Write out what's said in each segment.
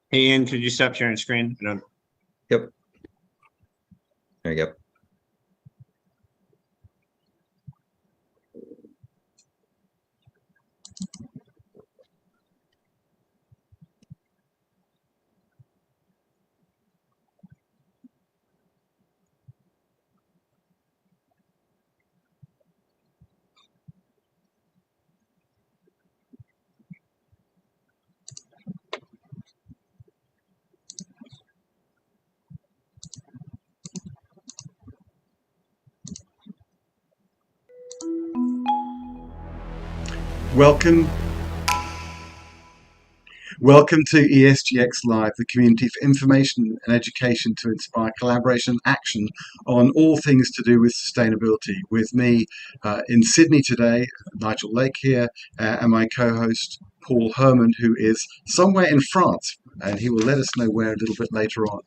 Hey, Ian, could you stop sharing screen? I don't. Yep. There you go. Welcome to ESGX Live, the community for information and education to inspire collaboration and action on all things to do with sustainability. With me in Sydney today, Nigel Lake here, and my co-host Paul Herman, who is somewhere in France, and he will let us know where a little bit later on.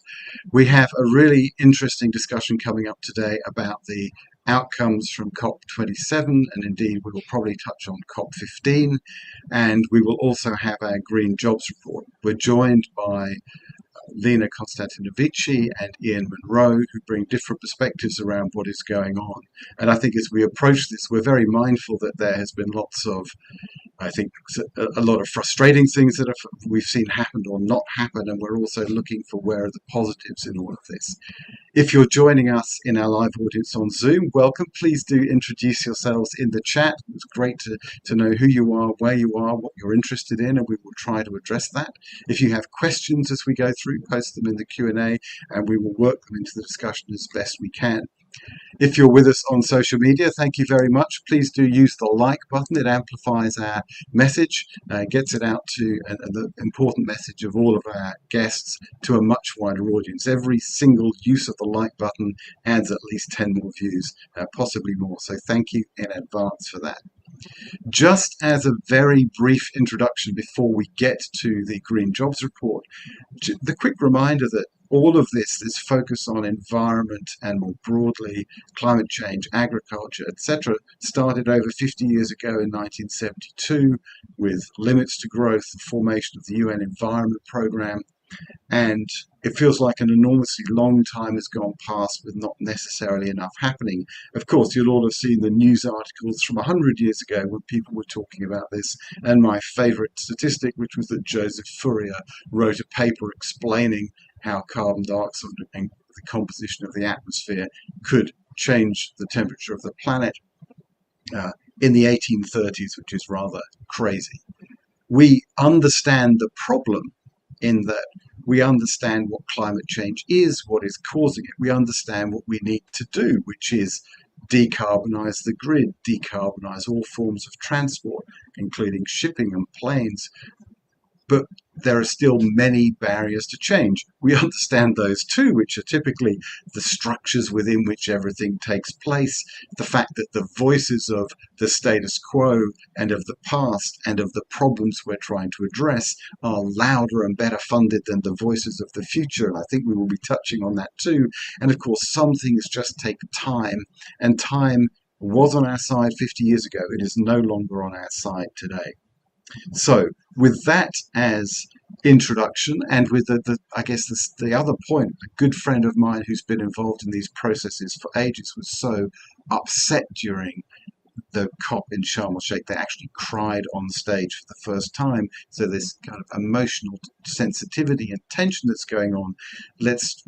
We have a really interesting discussion coming up today about the outcomes from COP27, and indeed we will probably touch on COP15, and we will also have our Green Jobs Report. We're joined by Lina Constantinovici and Ian Monroe, who bring different perspectives around what is going on. And I think as we approach this, we're very mindful that there has been lots of, I think, a lot of frustrating things that we've seen happen or not happen, and we're also looking for where are the positives in all of this. If you're joining us in our live audience on Zoom, welcome. Please do introduce yourselves in the chat. It's great to know who you are, where you are, what you're interested in, and we will try to address that. If you have questions as we go through, post them in the Q&A, and we will work them into the discussion as best we can. If you're with us on social media, thank you very much. Please do use the like button. It amplifies our message, gets it out to the important message of all of our guests to a much wider audience. Every single use of the like button adds at least 10 more views, possibly more. So thank you in advance for that. Just as a very brief introduction before we get to the Green Jobs Report, the quick reminder that all of this focus on environment and more broadly climate change, agriculture, etc., started over 50 years ago in 1972 with limits to growth, the formation of the UN Environment Programme, and it feels like an enormously long time has gone past with not necessarily enough happening. Of course, you'll all have seen the news articles from 100 years ago when people were talking about this, and my favourite statistic, which was that Joseph Fourier wrote a paper explaining how carbon dioxide and the composition of the atmosphere could change the temperature of the planet in the 1830s, which is rather crazy. We understand the problem in that we understand what climate change is, what is causing it. We understand what we need to do, which is decarbonize the grid, decarbonize all forms of transport, including shipping and planes. But there are still many barriers to change. We understand those too, which are typically the structures within which everything takes place, the fact that the voices of the status quo and of the past and of the problems we're trying to address are louder and better funded than the voices of the future. And I think we will be touching on that too. And of course, some things just take time, and time was on our side 50 years ago. It is no longer on our side today. So with that as introduction, and with the other point, a good friend of mine who's been involved in these processes for ages was so upset during the COP in Sharm el Sheikh, they actually cried on stage for the first time. So this kind of emotional sensitivity and tension that's going on, let's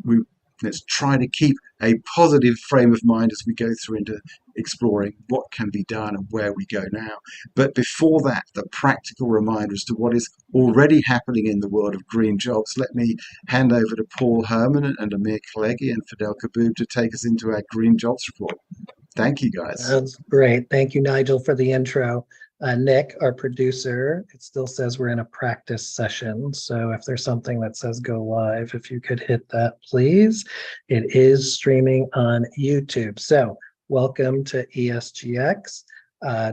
try to keep a positive frame of mind as we go through into exploring what can be done and where we go now. But before that, the practical reminder as to what is already happening in the world of green jobs. Let me hand over to Paul Herman and Amir Khalegi and Fidel Kaboub to take us into our Green Jobs Report. Thank you, guys. That's great. Thank you, Nigel, for the intro. Nick, our producer, it still says we're in a practice session. So if there's something that says go live, if you could hit that, please. It is streaming on YouTube. So welcome to ESGX.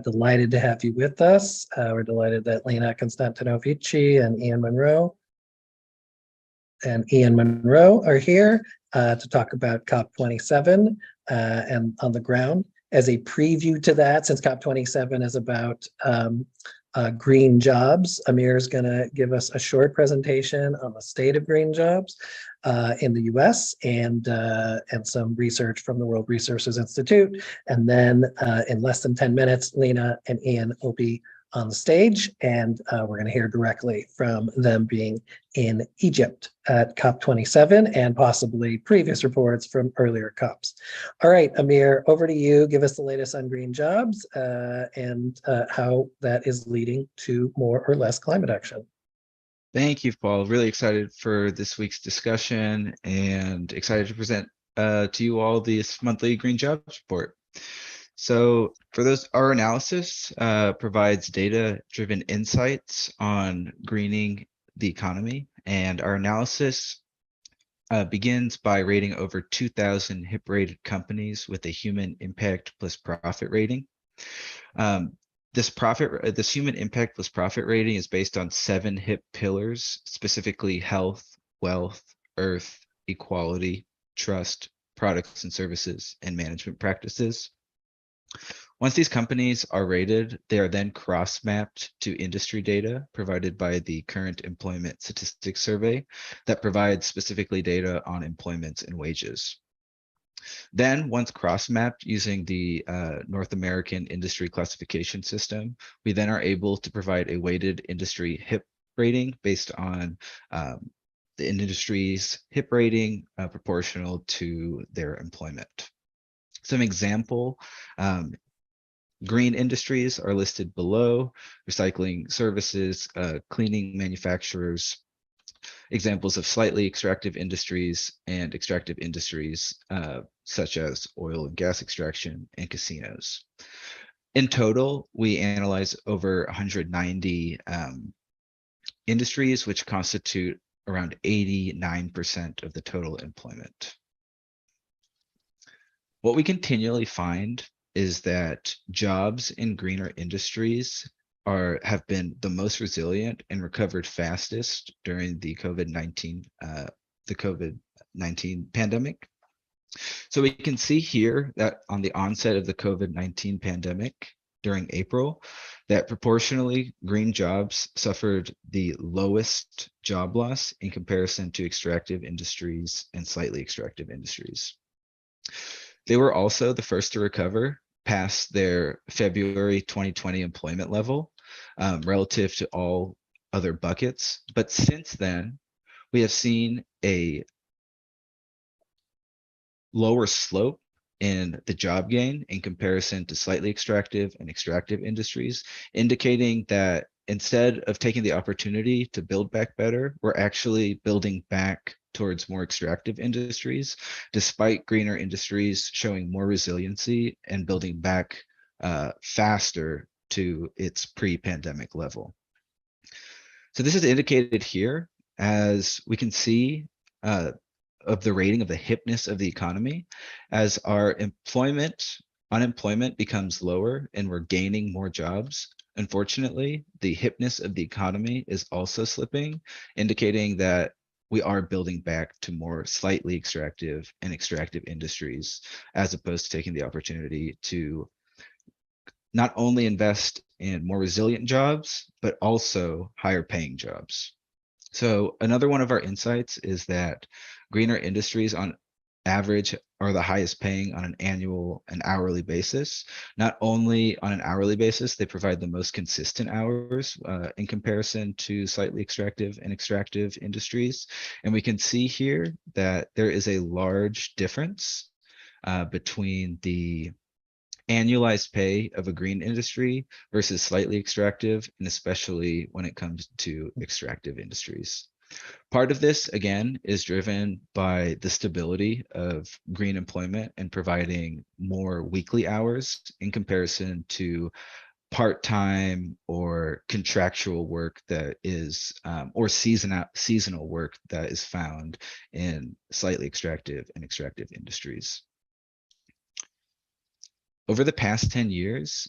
Delighted to have you with us. We're delighted that Lina Constantinovici and Ian Monroe are here to talk about COP27 and on the ground. as a preview to that, since COP27 is about green jobs, Amir is going to give us a short presentation on the state of green jobs in the US and some research from the World Resources Institute. And then in less than 10 minutes, Lina and Ian will be on the stage, and we're going to hear directly from them being in Egypt at COP27 and possibly previous reports from earlier COPs. All right, Amir, over to you. Give us the latest on green jobs and how that is leading to more or less climate action. Thank you, Paul. Really excited for this week's discussion and excited to present to you all this monthly green jobs report. So for those, our analysis provides data-driven insights on greening the economy, and our analysis begins by rating over 2,000 HIP-rated companies with a human impact plus profit rating. This human impact plus profit rating is based on 7 HIP pillars, specifically health, wealth, earth, equality, trust, products and services, and management practices. Once these companies are rated, they are then cross-mapped to industry data provided by the Current Employment Statistics Survey that provides specifically data on employment and wages. Then, once cross-mapped using the North American Industry Classification System, we then are able to provide a weighted industry HIP rating based on the industry's HIP rating proportional to their employment. Some example green industries are listed below: recycling services, cleaning manufacturers, examples of slightly extractive industries, and extractive industries such as oil and gas extraction and casinos. In total, we analyze over 190 industries, which constitute around 89% of the total employment. What we continually find is that jobs in greener industries have been the most resilient and recovered fastest during the COVID-19 pandemic. So we can see here that on the onset of the COVID-19 pandemic during April, that proportionally green jobs suffered the lowest job loss in comparison to extractive industries and slightly extractive industries. They were also the first to recover past their February 2020 employment level relative to all other buckets. But since then, we have seen a lower slope in the job gain in comparison to slightly extractive and extractive industries, indicating that instead of taking the opportunity to build back better, we're actually building back towards more extractive industries, despite greener industries showing more resiliency and building back faster to its pre-pandemic level. So this is indicated here, as we can see of the rating of the hipness of the economy. As our unemployment becomes lower and we're gaining more jobs, unfortunately, the hipness of the economy is also slipping, indicating that we are building back to more slightly extractive and extractive industries, as opposed to taking the opportunity to not only invest in more resilient jobs, but also higher paying jobs. So another one of our insights is that greener industries on average are the highest paying on an annual and hourly basis. Not only on an hourly basis, they provide the most consistent hours in comparison to slightly extractive and extractive industries. And we can see here that there is a large difference between the annualized pay of a green industry versus slightly extractive, and especially when it comes to extractive industries. Part of this, again, is driven by the stability of green employment and providing more weekly hours in comparison to part-time or contractual work that is, or seasonal work that is found in slightly extractive and extractive industries. Over the past 10 years,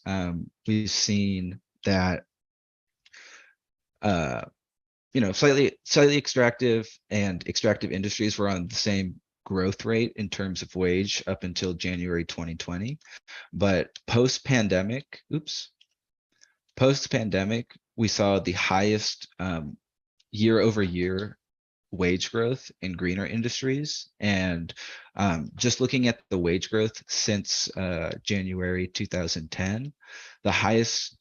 we've seen that slightly extractive and extractive industries were on the same growth rate in terms of wage up until January 2020. But post-pandemic, we saw the highest year over year wage growth in greener industries. And just looking at the wage growth since January 2010, the highest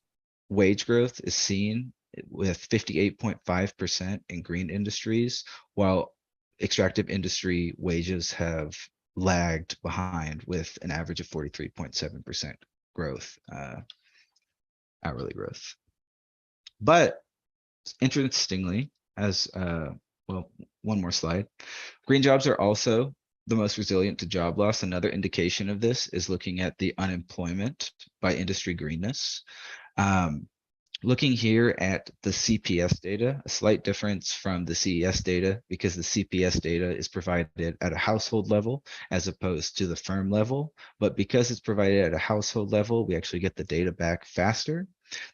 wage growth is seen with 58.5% in green industries, while extractive industry wages have lagged behind with an average of 43.7% growth, hourly growth. But interestingly, as well, one more slide, green jobs are also the most resilient to job loss. Another indication of this is looking at the unemployment by industry greenness. Looking here at the CPS data, a slight difference from the CES data because the CPS data is provided at a household level as opposed to the firm level. But because it's provided at a household level, we actually get the data back faster.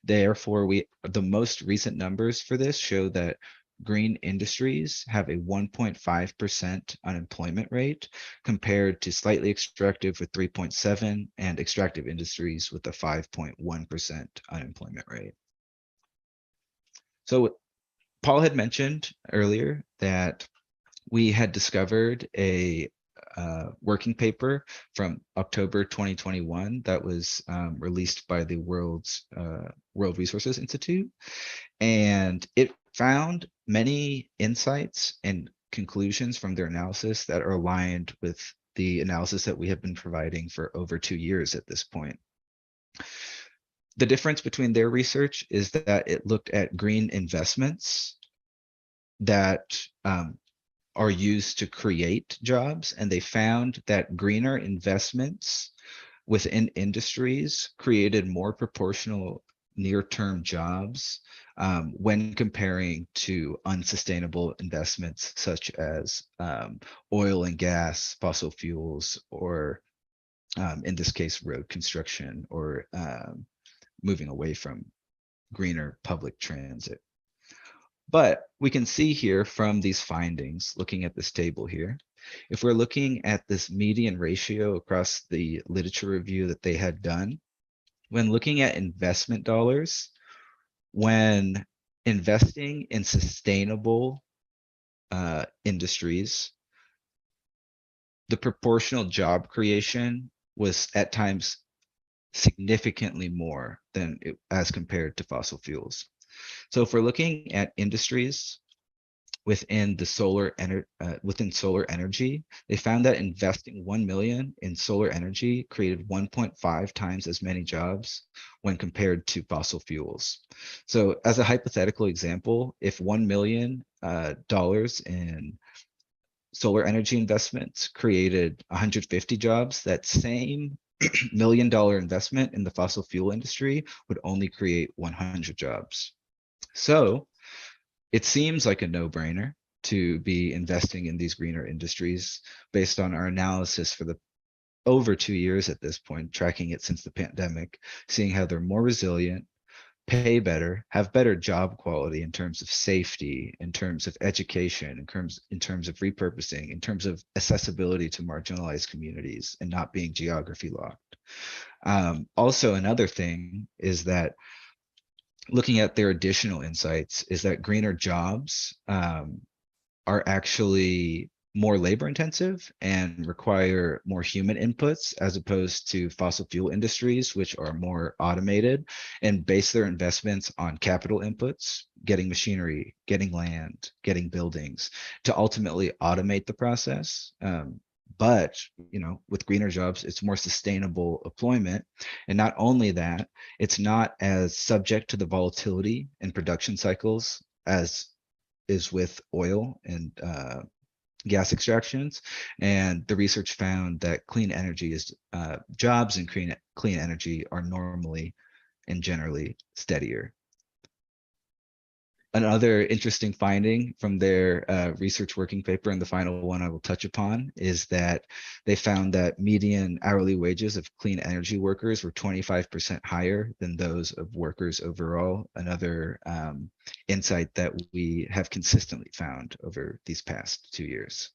Therefore, the most recent numbers for this show that green industries have a 1.5% unemployment rate compared to slightly extractive with 3.7 and extractive industries with a 5.1% unemployment rate. So Paul had mentioned earlier that we had discovered a working paper from October 2021 that was released by the World Resources Institute, and it found many insights and conclusions from their analysis that are aligned with the analysis that we have been providing for over 2 years at this point. The difference between their research is that it looked at green investments that are used to create jobs, and they found that greener investments within industries created more proportional near-term jobs when comparing to unsustainable investments such as oil and gas, fossil fuels, or in this case, road construction, or moving away from greener public transit. But we can see here from these findings, looking at this table here, if we're looking at this median ratio across the literature review that they had done, when looking at investment dollars, when investing in sustainable industries, the proportional job creation was at times significantly more than as compared to fossil fuels. So if we're looking at industries within solar energy, they found that investing 1 million in solar energy created 1.5 times as many jobs when compared to fossil fuels. So as a hypothetical example, if $1 million in solar energy investments created 150 jobs, that same $1 million investment in the fossil fuel industry would only create 100 jobs. So it seems like a no-brainer to be investing in these greener industries based on our analysis for the over 2 years at this point, tracking it since the pandemic, seeing how they're more resilient, pay better, have better job quality in terms of safety, in terms of education, in terms of repurposing, in terms of accessibility to marginalized communities and not being geography locked. Also, another thing is that looking at their additional insights is that greener jobs are actually more labor intensive and require more human inputs as opposed to fossil fuel industries, which are more automated and base their investments on capital inputs, getting machinery, getting land, getting buildings to ultimately automate the process. But with greener jobs, it's more sustainable employment. And not only that, it's not as subject to the volatility in production cycles as is with oil and gas extractions. And the research found that clean energy is jobs and clean energy are normally and generally steadier. Another interesting finding from their research working paper, and the final one I will touch upon, is that they found that median hourly wages of clean energy workers were 25% higher than those of workers overall. Another insight that we have consistently found over these past 2 years.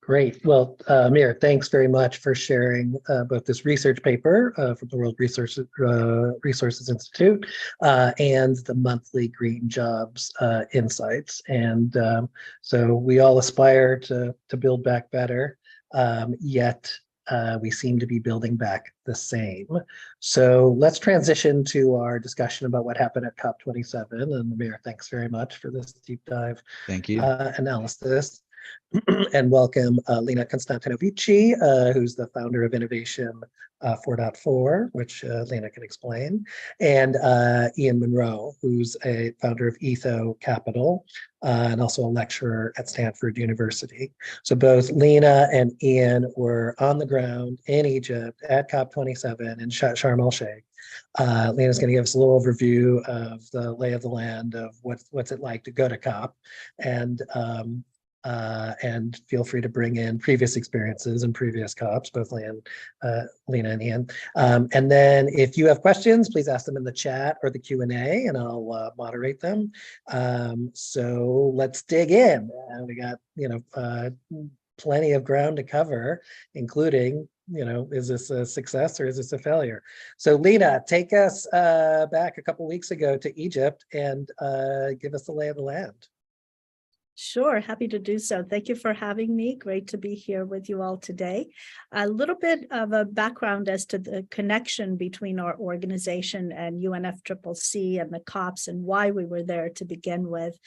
Great. Well, Amir, thanks very much for sharing both this research paper from the World Resources Institute and the monthly Green Jobs Insights. And so we all aspire to build back better, yet we seem to be building back the same. So let's transition to our discussion about what happened at COP27. And Amir, thanks very much for this deep dive Thank you. analysis. And welcome Lina Constantinovici, who's the founder of Innovation 4.4, which Lina can explain, and Ian Monroe, who's a founder of Etho Capital and also a lecturer at Stanford University. So both Lina and Ian were on the ground in Egypt at COP27 in Sharm el-Sheikh. Lina's going to give us a little overview of the lay of the land of what's it like to go to COP, and feel free to bring in previous experiences and previous COPs, both Lina and Ian. And then if you have questions, please ask them in the chat or the Q&A, and I'll moderate them. So let's dig in. We got, plenty of ground to cover, including, is this a success or is this a failure? So Lina, take us back a couple weeks ago to Egypt and give us the lay of the land. Sure, happy to do so. Thank you for having me. Great to be here with you all today. A little bit of a background as to the connection between our organization and UNFCCC and the COPs and why we were there to begin with.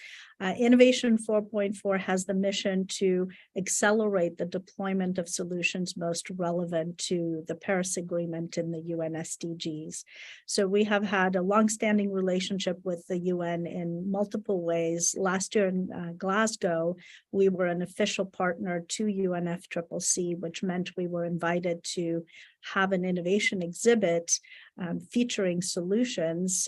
Innovation 4.4 has the mission to accelerate the deployment of solutions most relevant to the Paris Agreement and the UN SDGs. So we have had a longstanding relationship with the UN in multiple ways. Last year in Glasgow, we were an official partner to UNFCCC, which meant we were invited to have an innovation exhibit featuring solutions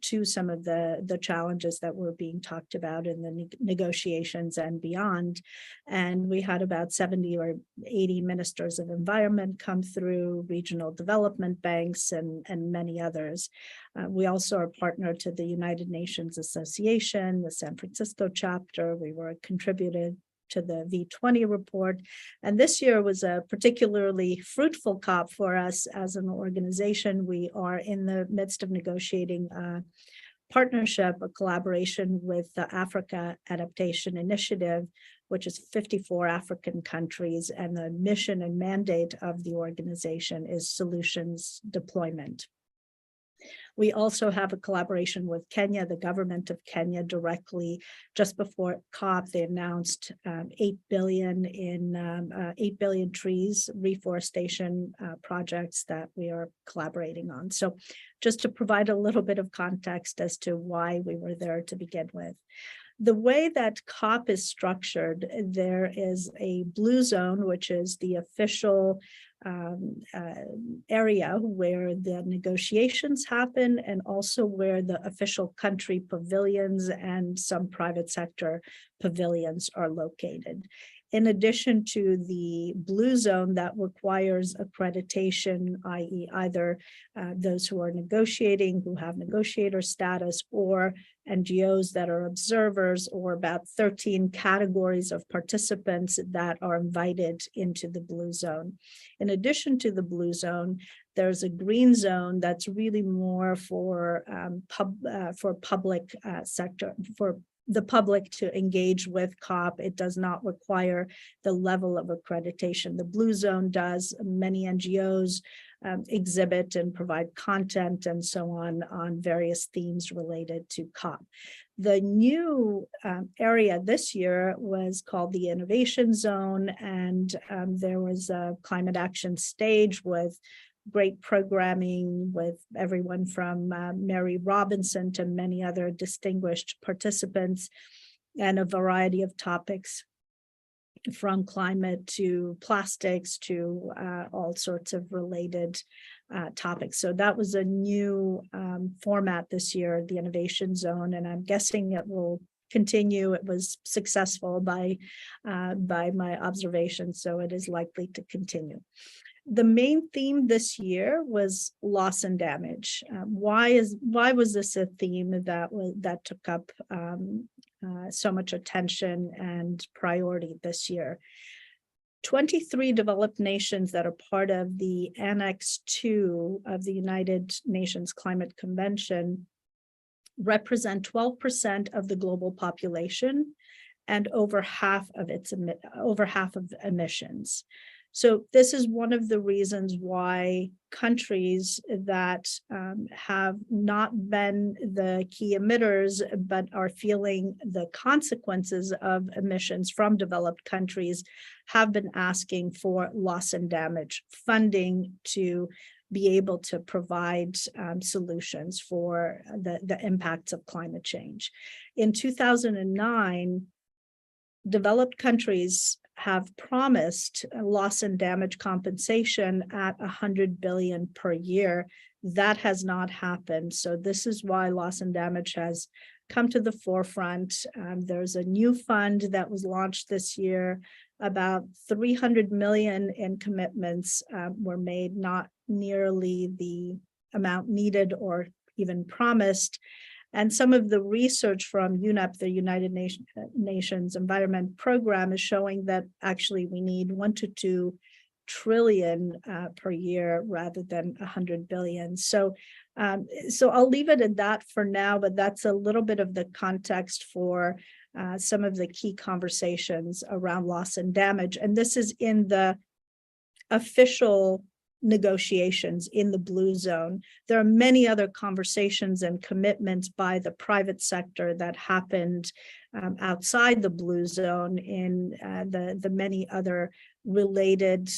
to some of the challenges that were being talked about in the negotiations and beyond. And we had about 70 or 80 ministers of environment come through, regional development banks, and many others. We also are a partner to the United Nations Association, the San Francisco chapter. We were a contributor to the V20 report. And this year was a particularly fruitful COP for us as an organization. We are in the midst of negotiating a partnership, a collaboration with the Africa Adaptation Initiative, which is 54 African countries. And the mission and mandate of the organization is solutions deployment. We also have a collaboration with Kenya, the government of Kenya directly. Just before COP, they announced 8 billion trees, reforestation projects that we are collaborating on. So just to provide a little bit of context as to why we were there to begin with. The way that COP is structured, there is a blue zone, which is the official area where the negotiations happen, and also where the official country pavilions and some private sector pavilions are located. In addition to the blue zone that requires accreditation, i.e. either those who are negotiating, who have negotiator status, or NGOs that are observers, or about 13 categories of participants that are invited into the blue zone. In addition to the blue zone, there's a green zone that's really more for public sector, for the public to engage with COP. It does not require the level of accreditation. The blue zone does. Many NGOs exhibit and provide content and so on various themes related to COP. The new area this year was called the Innovation Zone, and there was a climate action stage with great programming with everyone from Mary Robinson to many other distinguished participants, and a variety of topics from climate to plastics to all sorts of related topics. So that was a new format this year, the Innovation Zone, and I'm guessing it will continue. It was successful by my observation, so it is likely to continue. The main theme this year was loss and damage. Why was this a theme that took up so much attention and priority this year? 23 developed nations that are part of the Annex 2 of the United Nations Climate Convention represent 12% of the global population and over half of emissions. So this is one of the reasons why countries that have not been the key emitters, but are feeling the consequences of emissions from developed countries, have been asking for loss and damage funding to be able to provide solutions for the impacts of climate change. In 2009, developed countries have promised loss and damage compensation at 100 billion per year. That has not happened. So this is why loss and damage has come to the forefront. There's a new fund that was launched this year. About 300 million in commitments were made, not nearly the amount needed or even promised. And some of the research from UNEP, the United Nations Environment Program, is showing that actually we need 1 to 2 trillion per year rather than 100 billion. So I'll leave it at that for now, but that's a little bit of the context for some of the key conversations around loss and damage. And this is in the official negotiations in the blue zone. There are many other conversations and commitments by the private sector that happened outside the blue zone in the many other related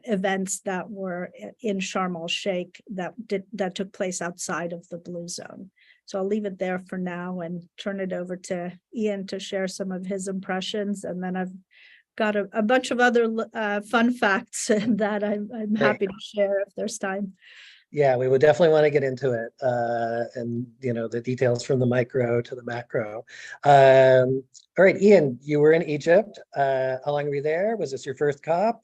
events that were in Sharm el-Sheikh that took place outside of the blue zone. So I'll leave it there for now and turn it over to Ian to share some of his impressions, and then I've got a bunch of other fun facts that I'm happy to share if there's time. Yeah, we would definitely want to get into it, and the details from the micro to the macro. All right, Ian, you were in Egypt. How long were you there? Was this your first COP?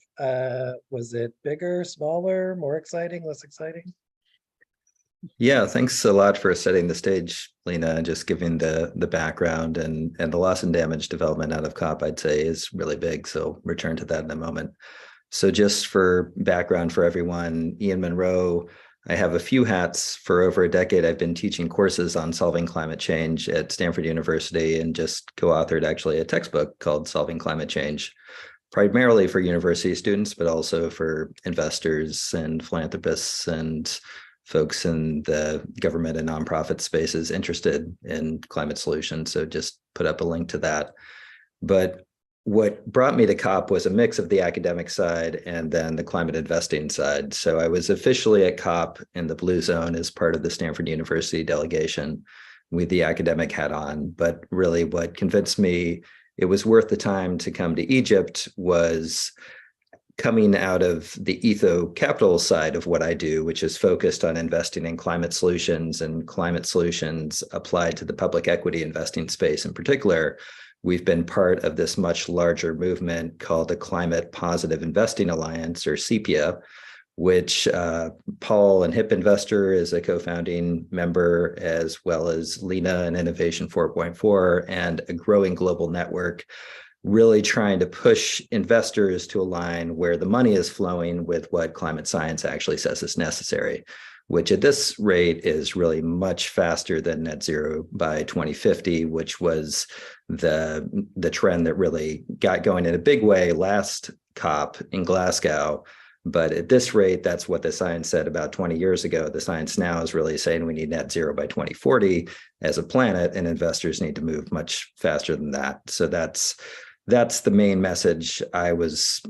Was it bigger, smaller, more exciting, less exciting? Yeah, thanks a lot for setting the stage, Lina, and just giving the background and the loss and damage development out of COP, I'd say, is really big. So return to that in a moment. So just for background for everyone, Ian Monroe, I have a few hats. For over a decade, I've been teaching courses on solving climate change at Stanford University and just co-authored actually a textbook called Solving Climate Change, primarily for university students, but also for investors and philanthropists and folks in the government and nonprofit spaces interested in climate solutions. So just put up a link to that. But what brought me to COP was a mix of the academic side and then the climate investing side. So I was officially at COP in the blue zone as part of the Stanford University delegation with the academic hat on. But really what convinced me it was worth the time to come to Egypt was coming out of the Etho Capital side of what I do, which is focused on investing in climate solutions and climate solutions applied to the public equity investing space in particular. We've been part of this much larger movement called the Climate Positive Investing Alliance, or CPIA, which Paul and HIP Investor is a co-founding member, as well as Lina and Innovation 4.4, and a growing global network really trying to push investors to align where the money is flowing with what climate science actually says is necessary, which at this rate is really much faster than net zero by 2050, which was the trend that really got going in a big way last COP in Glasgow. But at this rate, that's what the science said about 20 years ago. The science now is really saying we need net zero by 2040 as a planet, and investors need to move much faster than that. So that's the main message I was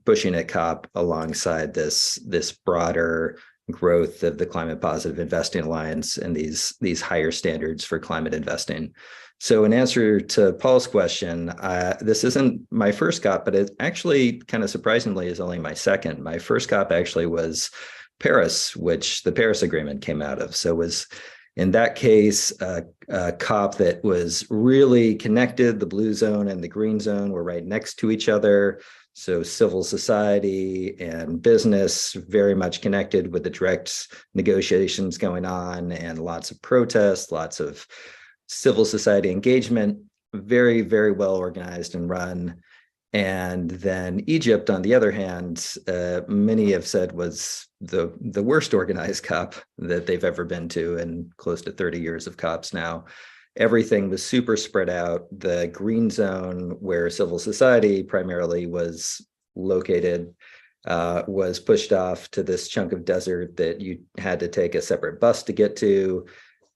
pushing at COP, alongside this broader growth of the Climate Positive Investing Alliance and these higher standards for climate investing. So in answer to Paul's question, this isn't my first COP, but it actually kind of surprisingly is only my second. My first COP actually was Paris, which the Paris Agreement came out of. So it was, in that case, a COP that was really connected. The blue zone and the green zone were right next to each other. So civil society and business very much connected, with the direct negotiations going on and lots of protests, lots of civil society engagement, very, very well organized and run. And then Egypt, on the other hand, many have said was the worst organized COP that they've ever been to in close to 30 years of COPs now. Everything was super spread out. The green zone, where civil society primarily was located, was pushed off to this chunk of desert that you had to take a separate bus to get to.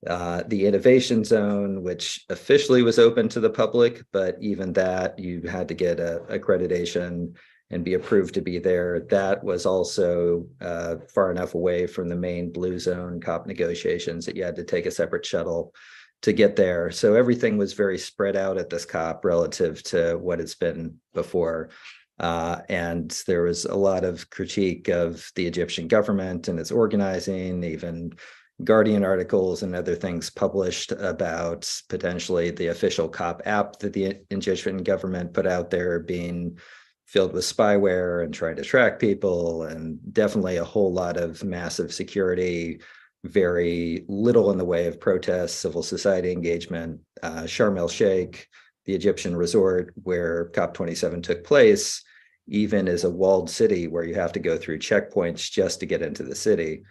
The innovation zone, which officially was open to the public, but even that you had to get accreditation and be approved to be there. That was also far enough away from the main blue zone COP negotiations that you had to take a separate shuttle to get there. So everything was very spread out at this COP relative to what it's been before. And there was a lot of critique of the Egyptian government and its organizing, even Guardian articles and other things published about potentially the official COP app that the Egyptian government put out there being filled with spyware and trying to track people, and definitely a whole lot of massive security, very little in the way of protests, civil society engagement. Sharm el-Sheikh, the Egyptian resort where COP27 took place, even is a walled city where you have to go through checkpoints just to get into the city.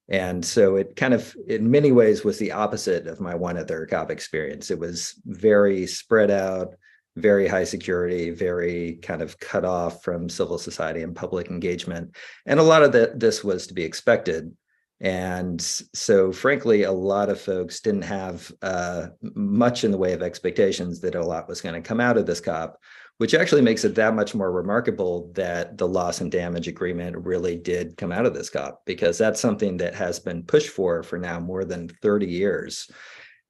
And so it kind of, in many ways, was the opposite of my one other COP experience. It was very spread out, very high security, very kind of cut off from civil society and public engagement. And a lot of this was to be expected. And so, frankly, a lot of folks didn't have much in the way of expectations that a lot was going to come out of this COP, which actually makes it that much more remarkable that the loss and damage agreement really did come out of this COP, because that's something that has been pushed for now more than 30 years.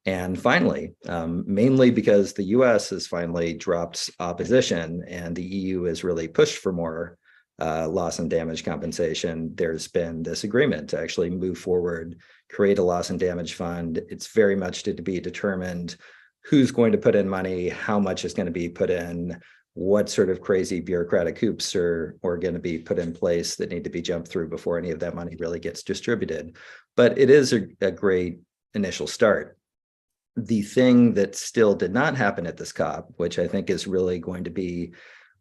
And finally, mainly because the US has finally dropped opposition and the EU has really pushed for more loss and damage compensation, there's been this agreement to actually move forward, create a loss and damage fund. It's very much to be determined who's going to put in money, how much is going to be put in, what sort of crazy bureaucratic hoops are going to be put in place that need to be jumped through before any of that money really gets distributed. But it is a great initial start. The thing that still did not happen at this COP, which I think is really going to be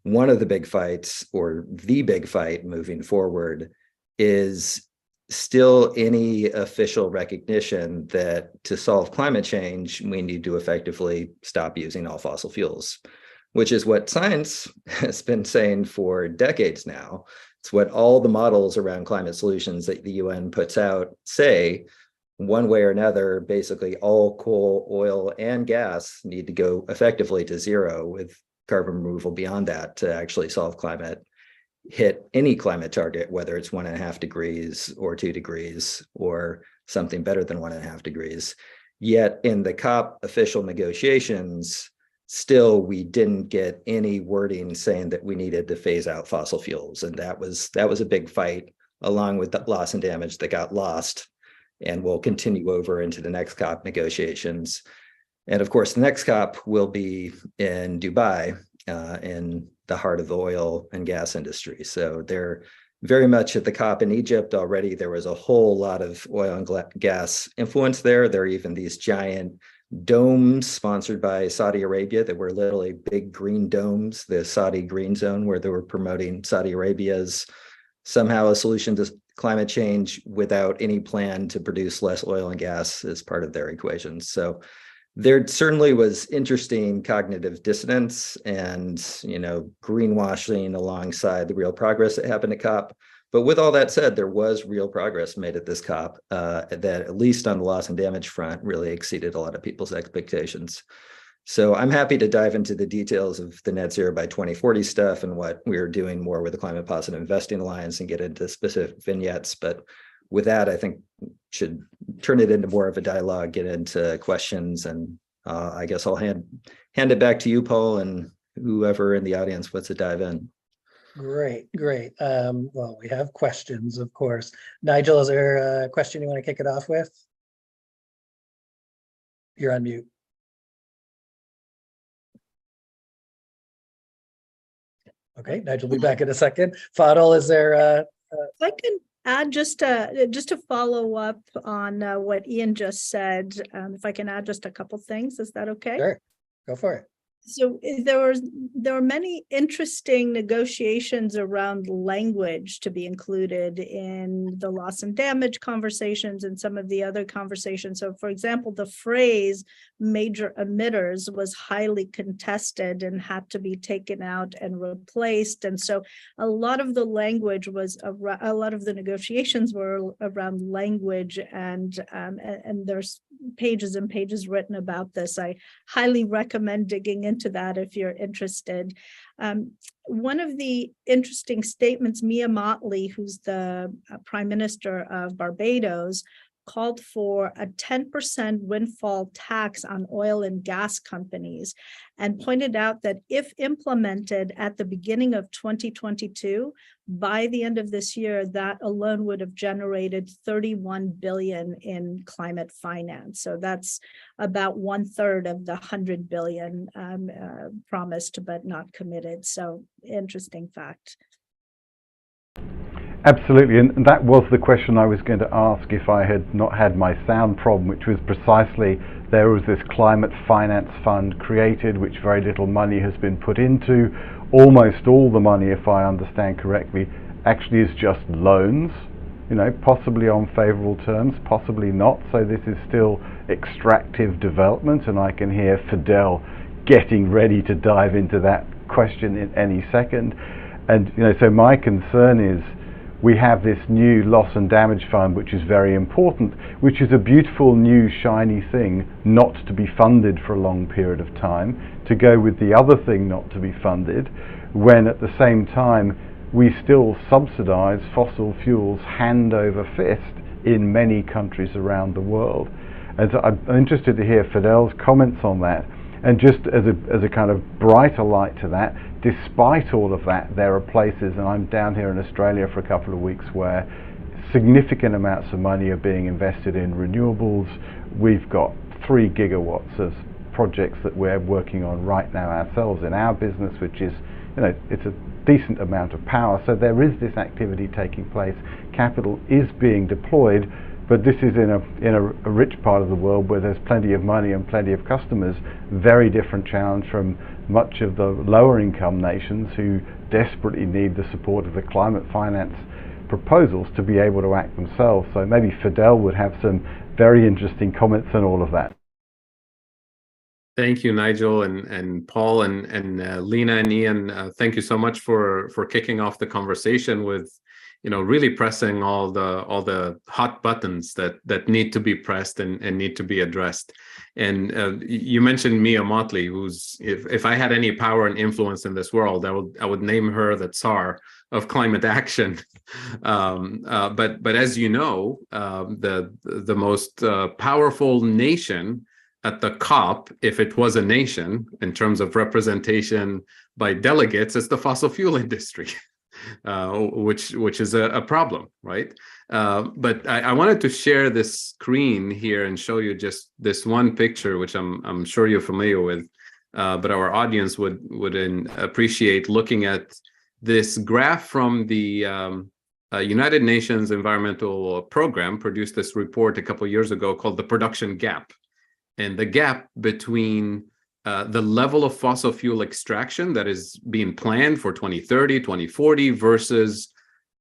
one of the big fights, or the big fight moving forward, is still any official recognition that to solve climate change, we need to effectively stop using all fossil fuels, which is what science has been saying for decades now. It's what all the models around climate solutions that the UN puts out say. One way or another, basically all coal, oil, and gas need to go effectively to zero, with carbon removal beyond that to actually solve climate, hit any climate target, whether it's 1.5 degrees or 2 degrees or something better than 1.5 degrees. Yet in the COP official negotiations, still we didn't get any wording saying that we needed to phase out fossil fuels. And that was a big fight, along with the loss and damage that got lost and will continue over into the next COP negotiations. And of course, the next COP will be in Dubai, in the heart of the oil and gas industry. So they're very much at the COP in Egypt already. There was a whole lot of oil and gas influence there. There are even these giant domes sponsored by Saudi Arabia that were literally big green domes, the Saudi green zone, where they were promoting Saudi Arabia's somehow a solution to climate change without any plan to produce less oil and gas as part of their equations. So there certainly was interesting cognitive dissonance and, greenwashing alongside the real progress that happened at COP. But with all that said, there was real progress made at this COP that, at least on the loss and damage front, really exceeded a lot of people's expectations. So I'm happy to dive into the details of the net zero by 2040 stuff and what we're doing more with the Climate Positive Investing Alliance and get into specific vignettes. But with that, I think should turn it into more of a dialogue, get into questions, and I guess I'll hand it back to you, Paul, and whoever in the audience wants to dive in. Great. Well, we have questions, of course. Nigel, is there a question you want to kick it off with? You're on mute. Okay, Nigel will be back in a second. Fadil, is there I can add just to follow up on what Ian just said, if I can add just a couple things, is that okay? Sure, go for it. So there were many interesting negotiations around language to be included in the loss and damage conversations and some of the other conversations. So for example, the phrase major emitters was highly contested and had to be taken out and replaced. And so a lot of the language was a lot of the negotiations were around language, and there's pages and pages written about this. I highly recommend digging into that if you're interested. One of the interesting statements, Mia Mottley, who's the Prime Minister of Barbados, called for a 10% windfall tax on oil and gas companies, and pointed out that if implemented at the beginning of 2022, by the end of this year, that alone would have generated 31 billion in climate finance. So that's about 1/3 of the 100 billion promised but not committed. So interesting fact. Absolutely, and that was the question I was going to ask if I had not had my sound problem, which was precisely there was this climate finance fund created, which very little money has been put into. Almost all the money, if I understand correctly, actually is just loans, possibly on favourable terms, possibly not. So this is still extractive development, and I can hear Fidel getting ready to dive into that question in any second. And so my concern is, we have this new loss and damage fund, which is very important, which is a beautiful new shiny thing not to be funded for a long period of time, to go with the other thing not to be funded, when at the same time we still subsidize fossil fuels hand over fist in many countries around the world. And so I'm interested to hear Fidel's comments on that. And just as a kind of brighter light to that, despite all of that, there are places, and I'm down here in Australia for a couple of weeks, where significant amounts of money are being invested in renewables. We've got 3 gigawatts of projects that we're working on right now ourselves in our business, which is, it's a decent amount of power. So there is this activity taking place. Capital is being deployed. But this is in a rich part of the world where there's plenty of money and plenty of customers. Very different challenge from much of the lower income nations who desperately need the support of the climate finance proposals to be able to act themselves. So maybe Fidel would have some very interesting comments on all of that. Thank you, Nigel and Paul and Lina and Ian. Thank you so much for kicking off the conversation with really pressing all the hot buttons that need to be pressed and need to be addressed. And you mentioned Mia Mottley, who's, if I had any power and influence in this world, I would name her the Tsar of climate action. But as you know, the most powerful nation at the COP, if it was a nation in terms of representation by delegates, is the fossil fuel industry. Which is a problem, right? But I wanted to share this screen here and show you just this one picture, which I'm sure you're familiar with, but our audience would appreciate looking at this graph from the United Nations Environmental Program. Produced this report a couple of years ago called the production gap, and the gap between the level of fossil fuel extraction that is being planned for 2030, 2040 versus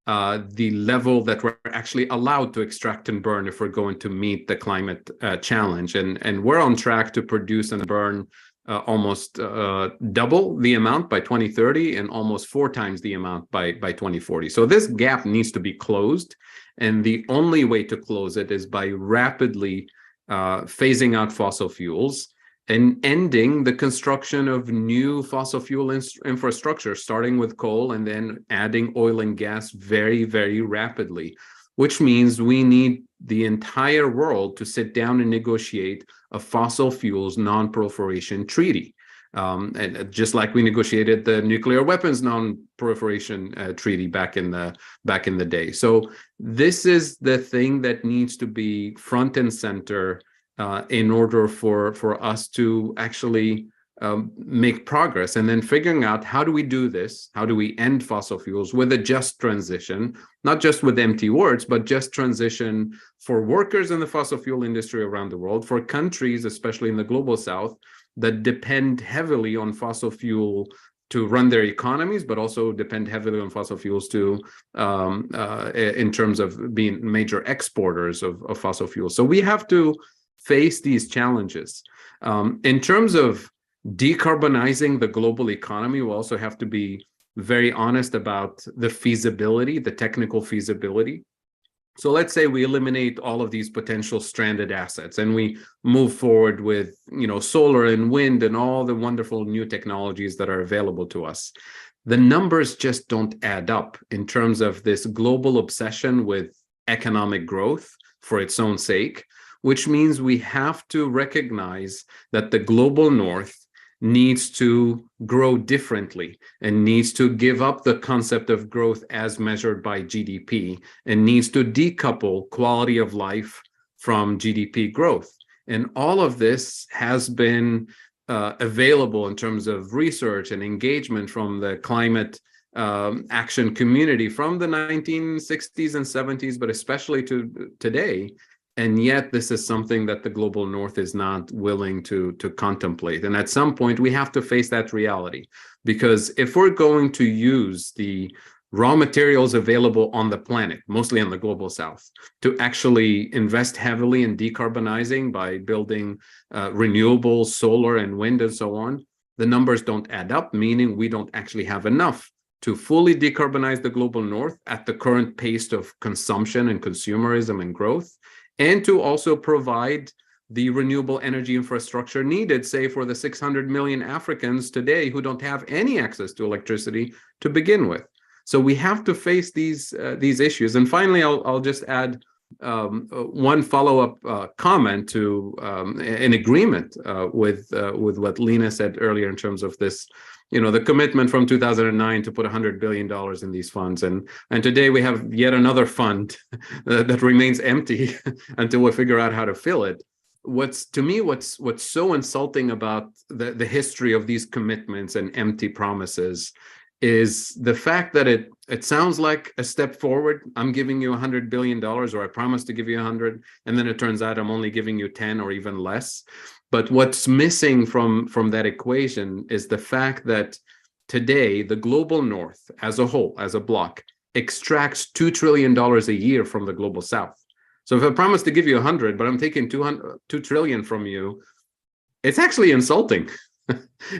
the level that we're actually allowed to extract and burn if we're going to meet the climate challenge. And we're on track to produce and burn almost double the amount by 2030 and almost 4 times the amount by 2040. So this gap needs to be closed. And the only way to close it is by rapidly phasing out fossil fuels and ending the construction of new fossil fuel infrastructure, starting with coal and then adding oil and gas very, very rapidly, which means we need the entire world to sit down and negotiate a fossil fuels non-proliferation treaty. And just like we negotiated the nuclear weapons non-proliferation treaty back in the day. So this is the thing that needs to be front and center in order for us to actually make progress, and then figuring out how do we do this? How do we end fossil fuels with a just transition, not just with empty words, but just transition for workers in the fossil fuel industry around the world, for countries, especially in the global south, that depend heavily on fossil fuel to run their economies, but also depend heavily on fossil fuels to in terms of being major exporters of fossil fuels. So we have to face these challenges. In terms of decarbonizing the global economy, we also have to be very honest about the feasibility, the technical feasibility. So let's say we eliminate all of these potential stranded assets and we move forward with, solar and wind and all the wonderful new technologies that are available to us. The numbers just don't add up in terms of this global obsession with economic growth for its own sake, which means we have to recognize that the global north needs to grow differently and needs to give up the concept of growth as measured by GDP and needs to decouple quality of life from GDP growth. And all of this has been available in terms of research and engagement from the climate action community from the 1960s and 70s, but especially to today. And yet this is something that the global north is not willing to contemplate. And at some point, we have to face that reality. Because if we're going to use the raw materials available on the planet, mostly in the global south, to actually invest heavily in decarbonizing by building renewables, solar and wind and so on, the numbers don't add up, meaning we don't actually have enough to fully decarbonize the global north at the current pace of consumption and consumerism and growth, and to also provide the renewable energy infrastructure needed, say, for the 600 million Africans today who don't have any access to electricity to begin with. So we have to face these issues. And finally, I'll just add one follow-up comment to an agreement with what Lina said earlier in terms of this, the commitment from 2009 to put $100 billion in these funds. And today we have yet another fund that remains empty until we figure out how to fill it. What's so insulting about the history of these commitments and empty promises is the fact that it sounds like a step forward. I'm giving you $100 billion, or I promise to give you 100, and then it turns out I'm only giving you 10 or even less. But what's missing from that equation is the fact that today the global north as a whole, as a block, extracts $2 trillion a year from the global south. So if I promise to give you 100, but I'm taking 2 trillion from you, it's actually insulting.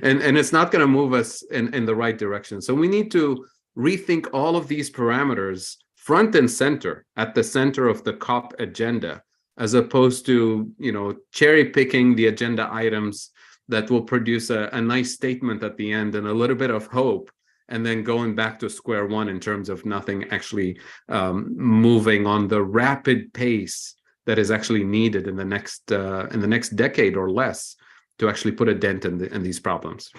and it's not going to move us in the right direction. So we need to rethink all of these parameters front and center, at the center of the COP agenda, as opposed to cherry picking the agenda items that will produce a nice statement at the end and a little bit of hope, and then going back to square one in terms of nothing actually moving on the rapid pace that is actually needed in the next decade or less to actually put a dent in these problems.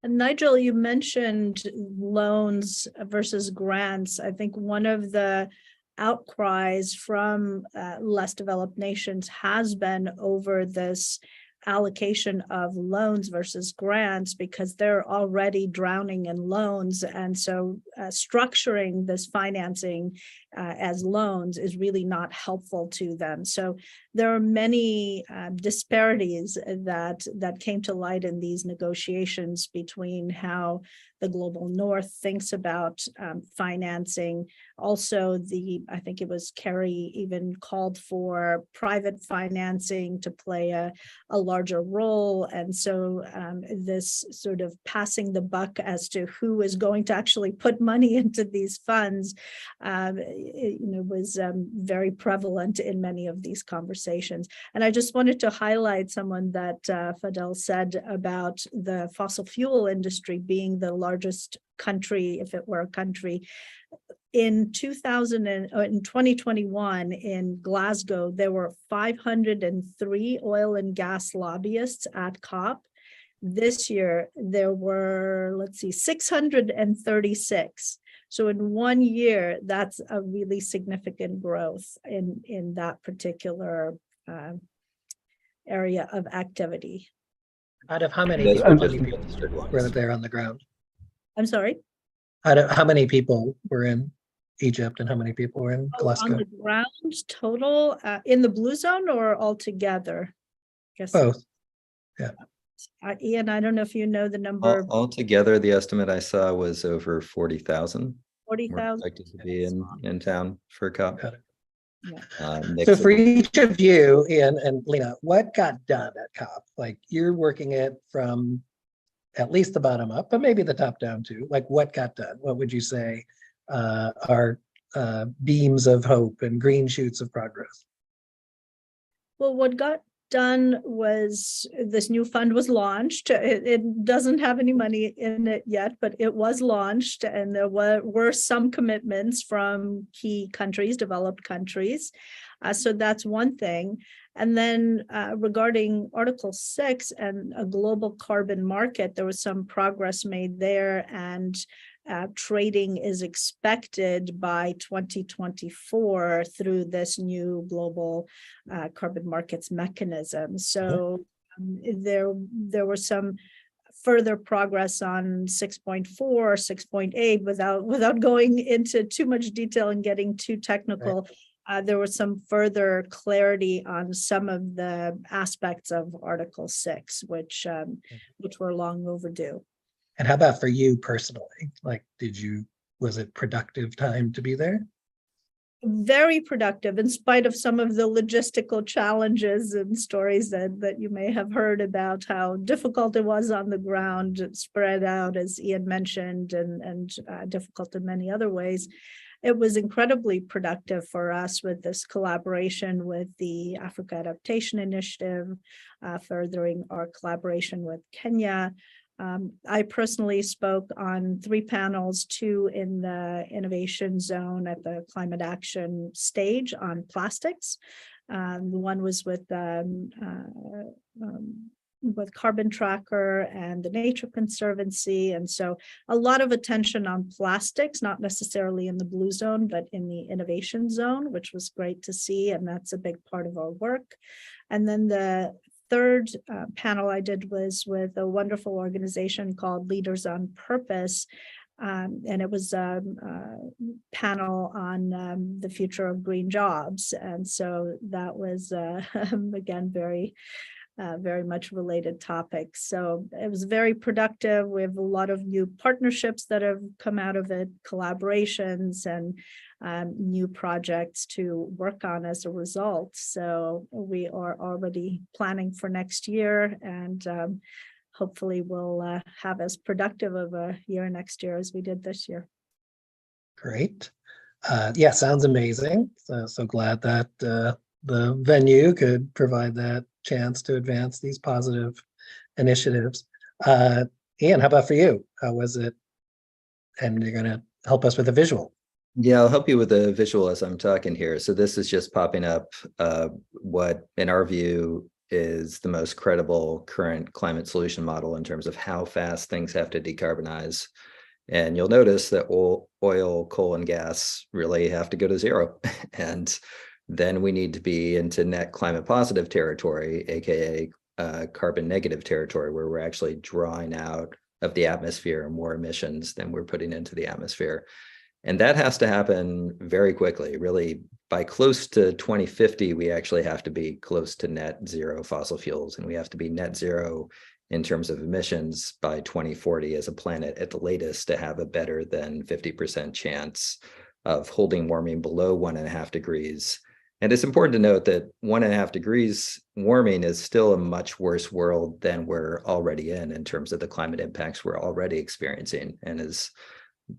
And Nigel, you mentioned loans versus grants. I think one of the outcries from less developed nations has been over this allocation of loans versus grants, because they're already drowning in loans. And so structuring this financing as loans is really not helpful to them. So there are many disparities that came to light in these negotiations between how the global north thinks about financing. Also, I think it was Kerry even called for private financing to play a larger role. And so this sort of passing the buck as to who is going to actually put money into these funds was very prevalent in many of these conversations. And I just wanted to highlight someone that Fadel said about the fossil fuel industry being the largest country, if it were a country. In 2021 in Glasgow, there were 503 oil and gas lobbyists at COP. This year, there were, 636. So in 1 year, that's a really significant growth in that particular area of activity. Out of how many Those people, were how just many people registered were ones. there on the ground? I'm sorry. How many people were in Egypt and how many people were in Oh, on Glasgow? the ground total, in the blue zone or altogether? Guess, Both. Ian, I don't know if you know the number, Altogether, the estimate I saw was over 40,000. We're 40,000. expected to be in town for COP. Got it. Mix So of- for each of you, Ian and Lina, what got done at COP? Like you're working it from at least the bottom up, but maybe the top down too. Like what got done? What would you say are beams of hope and green shoots of progress? Well, what got done was this new fund was launched. It doesn't have any money in it yet, but it was launched, and there were some commitments from key countries, developed countries. So that's one thing. And then regarding Article 6 and a global carbon market, there was some progress made there, and trading is expected by 2024 through this new global carbon markets mechanism. So there were some further progress on 6.4, 6.8 without going into too much detail and getting too technical. There was some further clarity on some of the aspects of Article 6, which were long overdue. And how about for you personally? Like, was it productive time to be there? Very productive, in spite of some of the logistical challenges and stories that you may have heard about how difficult it was on the ground, spread out, as Ian mentioned, and difficult in many other ways. It was incredibly productive for us with this collaboration with the Africa Adaptation Initiative, furthering our collaboration with Kenya. I personally spoke on 3 panels, 2 in the innovation zone at the climate action stage on plastics. One was with Carbon Tracker and the Nature Conservancy. And so a lot of attention on plastics, not necessarily in the blue zone, but in the innovation zone, which was great to see. And that's a big part of our work. And then the third panel I did was with a wonderful organization called Leaders on Purpose. And it was a panel on the future of green jobs. And so that was, again, very much related topics. So it was very productive. We have a lot of new partnerships that have come out of it, collaborations, and new projects to work on as a result. So we are already planning for next year, and hopefully we'll have as productive of a year next year as we did this year. Great. Yeah, sounds amazing. So glad that the venue could provide that chance to advance these positive initiatives. Ian, how about for you? How was it? And you're going to help us with a visual. Yeah, I'll help you with a visual as I'm talking here. So this is just popping up what, in our view, is the most credible current climate solution model in terms of how fast things have to decarbonize. And you'll notice that oil, coal, and gas really have to go to zero. And then we need to be into net climate positive territory, aka carbon negative territory, where we're actually drawing out of the atmosphere more emissions than we're putting into the atmosphere. And that has to happen very quickly. Really, by close to 2050, we actually have to be close to net zero fossil fuels, and we have to be net zero in terms of emissions by 2040 as a planet at the latest to have a better than 50% chance of holding warming below 1.5 degrees. And it's important to note that 1.5 degrees warming is still a much worse world than we're already in terms of the climate impacts we're already experiencing. And as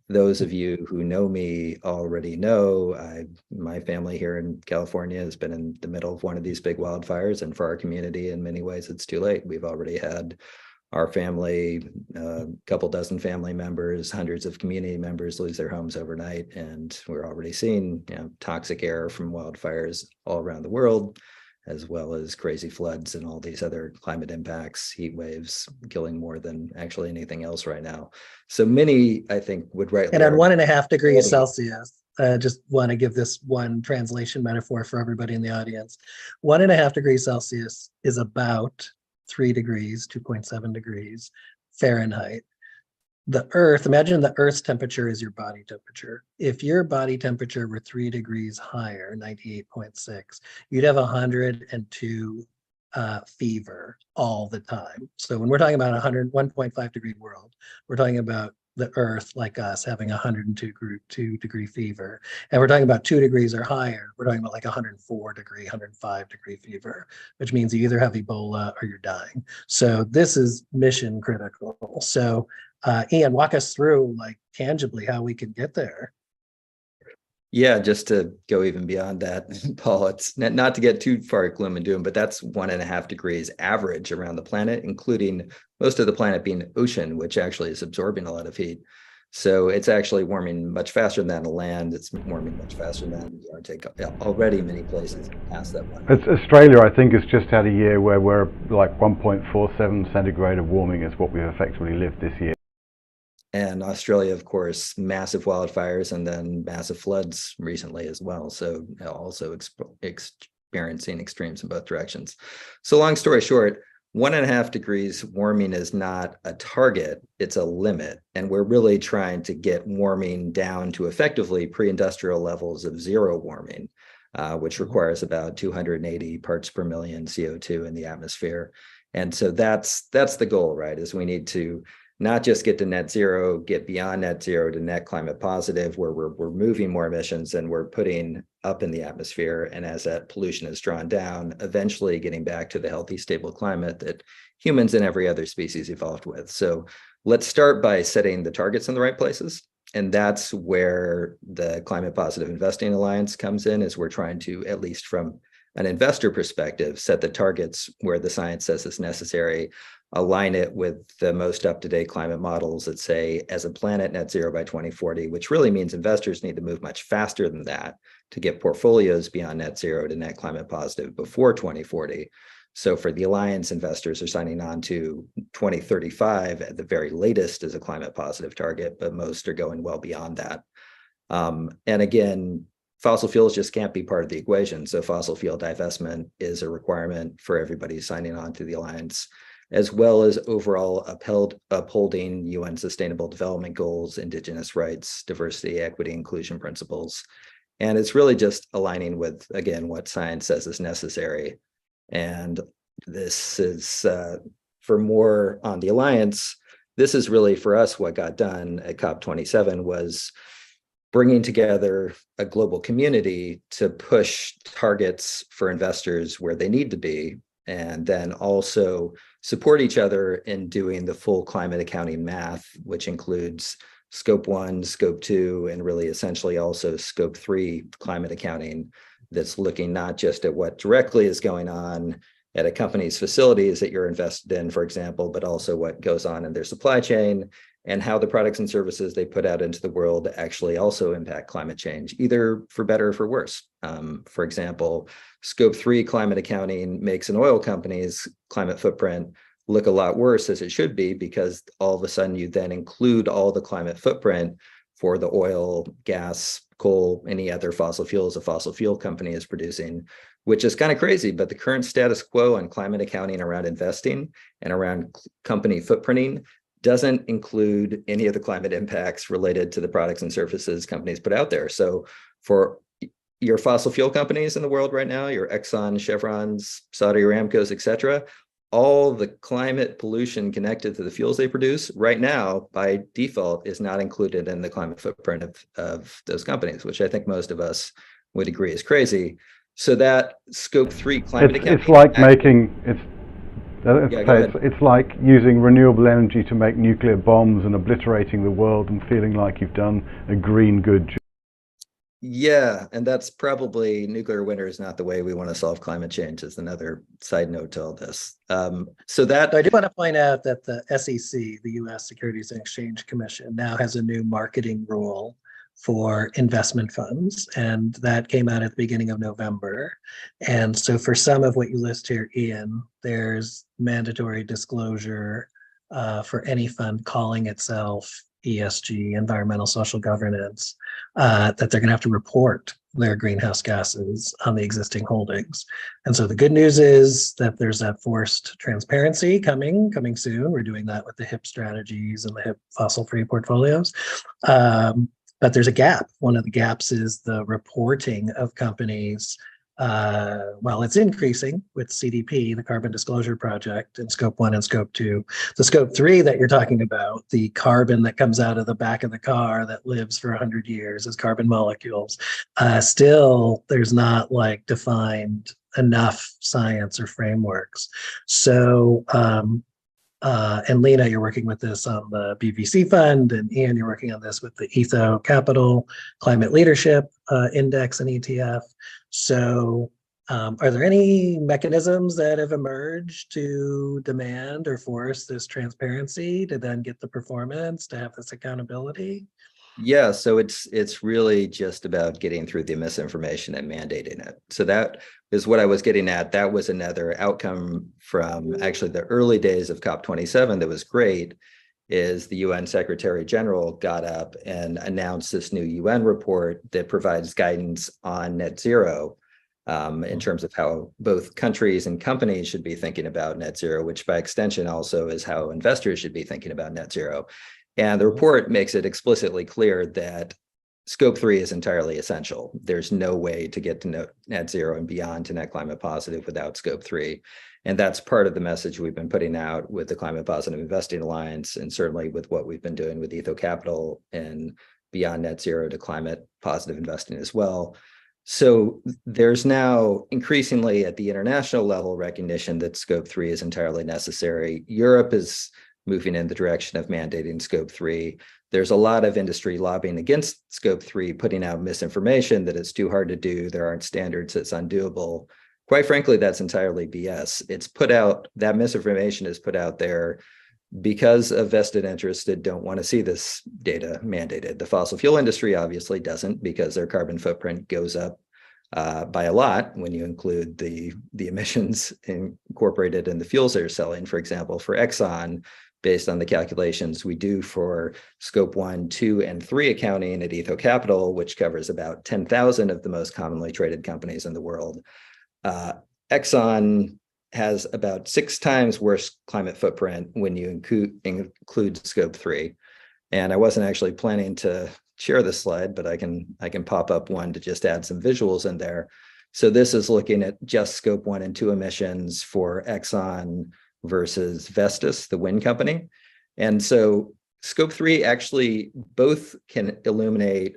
those of you who know me already know, my family here in California has been in the middle of one of these big wildfires. And for our community, in many ways, it's too late. We've already had our family, a couple dozen family members, hundreds of community members lose their homes overnight. And we're already seeing toxic air from wildfires all around the world, as well as crazy floods and all these other climate impacts, heat waves, killing more than actually anything else right now. So many, I think, would rightly. And at 1.5 degrees Celsius, just want to give this one translation metaphor for everybody in the audience. 1.5 degrees Celsius is about 3 degrees, 2.7 degrees Fahrenheit. The Earth, imagine the Earth's temperature is your body temperature. If your body temperature were 3 degrees higher, 98.6, you'd have 102 fever all the time. So when we're talking about 101.5 degree world, we're talking about the Earth, like us, having 102 degree fever. And we're talking about 2 degrees or higher, we're talking about like 104 degree, 105 degree fever, which means you either have Ebola or you're dying. So this is mission critical. So Ian, walk us through like tangibly how we can get there. Yeah, just to go even beyond that, Paul, it's not to get too far gloom and doom, but that's 1.5 degrees average around the planet, including most of the planet being ocean, which actually is absorbing a lot of heat. So it's actually warming much faster than the land. It's warming much faster than the Arctic. Already many places past that one. Australia, I think, has just had a year where we're like 1.47 centigrade of warming is what we've effectively lived this year. And Australia, of course, massive wildfires and then massive floods recently as well. So also experiencing extremes in both directions. So long story short, 1.5 degrees warming is not a target, it's a limit. And we're really trying to get warming down to effectively pre-industrial levels of zero warming, which requires about 280 parts per million CO2 in the atmosphere. And so that's the goal, right? Is we need to not just get to net zero, get beyond net zero to net climate positive, where we're moving more emissions and we're putting up in the atmosphere. And as that pollution is drawn down, eventually getting back to the healthy, stable climate that humans and every other species evolved with. So let's start by setting the targets in the right places. And that's where the Climate Positive Investing Alliance comes in, is we're trying to, at least from an investor perspective, set the targets where the science says it's necessary, align it with the most up-to-date climate models that say, as a planet, net zero by 2040, which really means investors need to move much faster than that to get portfolios beyond net zero to net climate positive before 2040. So for the Alliance, investors are signing on to 2035 at the very latest as a climate positive target, but most are going well beyond that. And again, fossil fuels just can't be part of the equation. So fossil fuel divestment is a requirement for everybody signing on to the Alliance, as well as overall upholding UN Sustainable Development Goals, Indigenous rights, diversity, equity, inclusion principles. And it's really just aligning with, again, what science says is necessary. And this is, for more on the Alliance, this is really for us what got done at COP27 was bringing together a global community to push targets for investors where they need to be, and then also support each other in doing the full climate accounting math, which includes scope 1, scope 2, and really essentially also scope 3 climate accounting that's looking not just at what directly is going on at a company's facilities that you're invested in, for example, but also what goes on in their supply chain and how the products and services they put out into the world actually also impact climate change, either for better or for worse. For example, scope 3 climate accounting makes an oil company's climate footprint look a lot worse, as it should be, because all of a sudden you then include all the climate footprint for the oil, gas, coal, any other fossil fuels a fossil fuel company is producing, which is kind of crazy. But the current status quo on climate accounting around investing and around company footprinting doesn't include any of the climate impacts related to the products and services companies put out there. So for your fossil fuel companies in the world right now, your Exxon, Chevrons, Saudi Aramcos, et cetera, all the climate pollution connected to the fuels they produce right now by default is not included in the climate footprint of those companies, which I think most of us would agree is crazy. So that scope 3 climate accounting, it's like it's like using renewable energy to make nuclear bombs and obliterating the world and feeling like you've done a green good job. Yeah, and that's probably, nuclear winter is not the way we want to solve climate change, is another side note to all this. So I do want to point out that the SEC, the U.S. Securities and Exchange Commission, now has a new marketing rule for investment funds, and that came out at the beginning of November. And so for some of what you list here, Ian, there's mandatory disclosure for any fund calling itself ESG, environmental social governance, that they're going to have to report their greenhouse gases on the existing holdings. And so the good news is that there's that forced transparency coming soon. We're doing that with the HIP strategies and the HIP fossil-free portfolios. But there's a gap. One of the gaps is the reporting of companies. Well, it's increasing with CDP, the Carbon Disclosure Project, in Scope 1 and Scope 2. The Scope 3 that you're talking about, the carbon that comes out of the back of the car that lives for 100 years as carbon molecules, still there's not like defined enough science or frameworks. So, and Lina, you're working with this on the BVC Fund, and Ian, you're working on this with the Etho Capital Climate Leadership Index and ETF. So are there any mechanisms that have emerged to demand or force this transparency to then get the performance, to have this accountability? Yeah, so it's really just about getting through the misinformation and mandating it. So that is what I was getting at. That was another outcome from actually the early days of COP27 that was great, is the UN Secretary General got up and announced this new UN report that provides guidance on net zero in terms of how both countries and companies should be thinking about net zero, which by extension also is how investors should be thinking about net zero. And the report makes it explicitly clear that Scope 3 is entirely essential. There's no way to get to net zero and beyond to net climate positive without Scope 3. And that's part of the message we've been putting out with the Climate Positive Investing Alliance, and certainly with what we've been doing with Etho Capital and beyond net zero to climate positive investing as well. So there's now increasingly at the international level recognition that Scope 3 is entirely necessary. Europe is moving in the direction of mandating Scope 3. There's a lot of industry lobbying against Scope 3, putting out misinformation that it's too hard to do, there aren't standards, it's undoable. Quite frankly, that's entirely BS. It's put out, that misinformation is put out there because of vested interests that don't want to see this data mandated. The fossil fuel industry obviously doesn't, because their carbon footprint goes up by a lot when you include the emissions incorporated in the fuels they're selling. For example, for Exxon, based on the calculations we do for Scope 1, 2, and 3 accounting at Etho Capital, which covers about 10,000 of the most commonly traded companies in the world, Exxon has about 6 times worse climate footprint when you include Scope 3. And I wasn't actually planning to share this slide, but I can pop up one to just add some visuals in there. So this is looking at just Scope 1 and 2 emissions for Exxon versus Vestas, the wind company. And so Scope 3 actually both can illuminate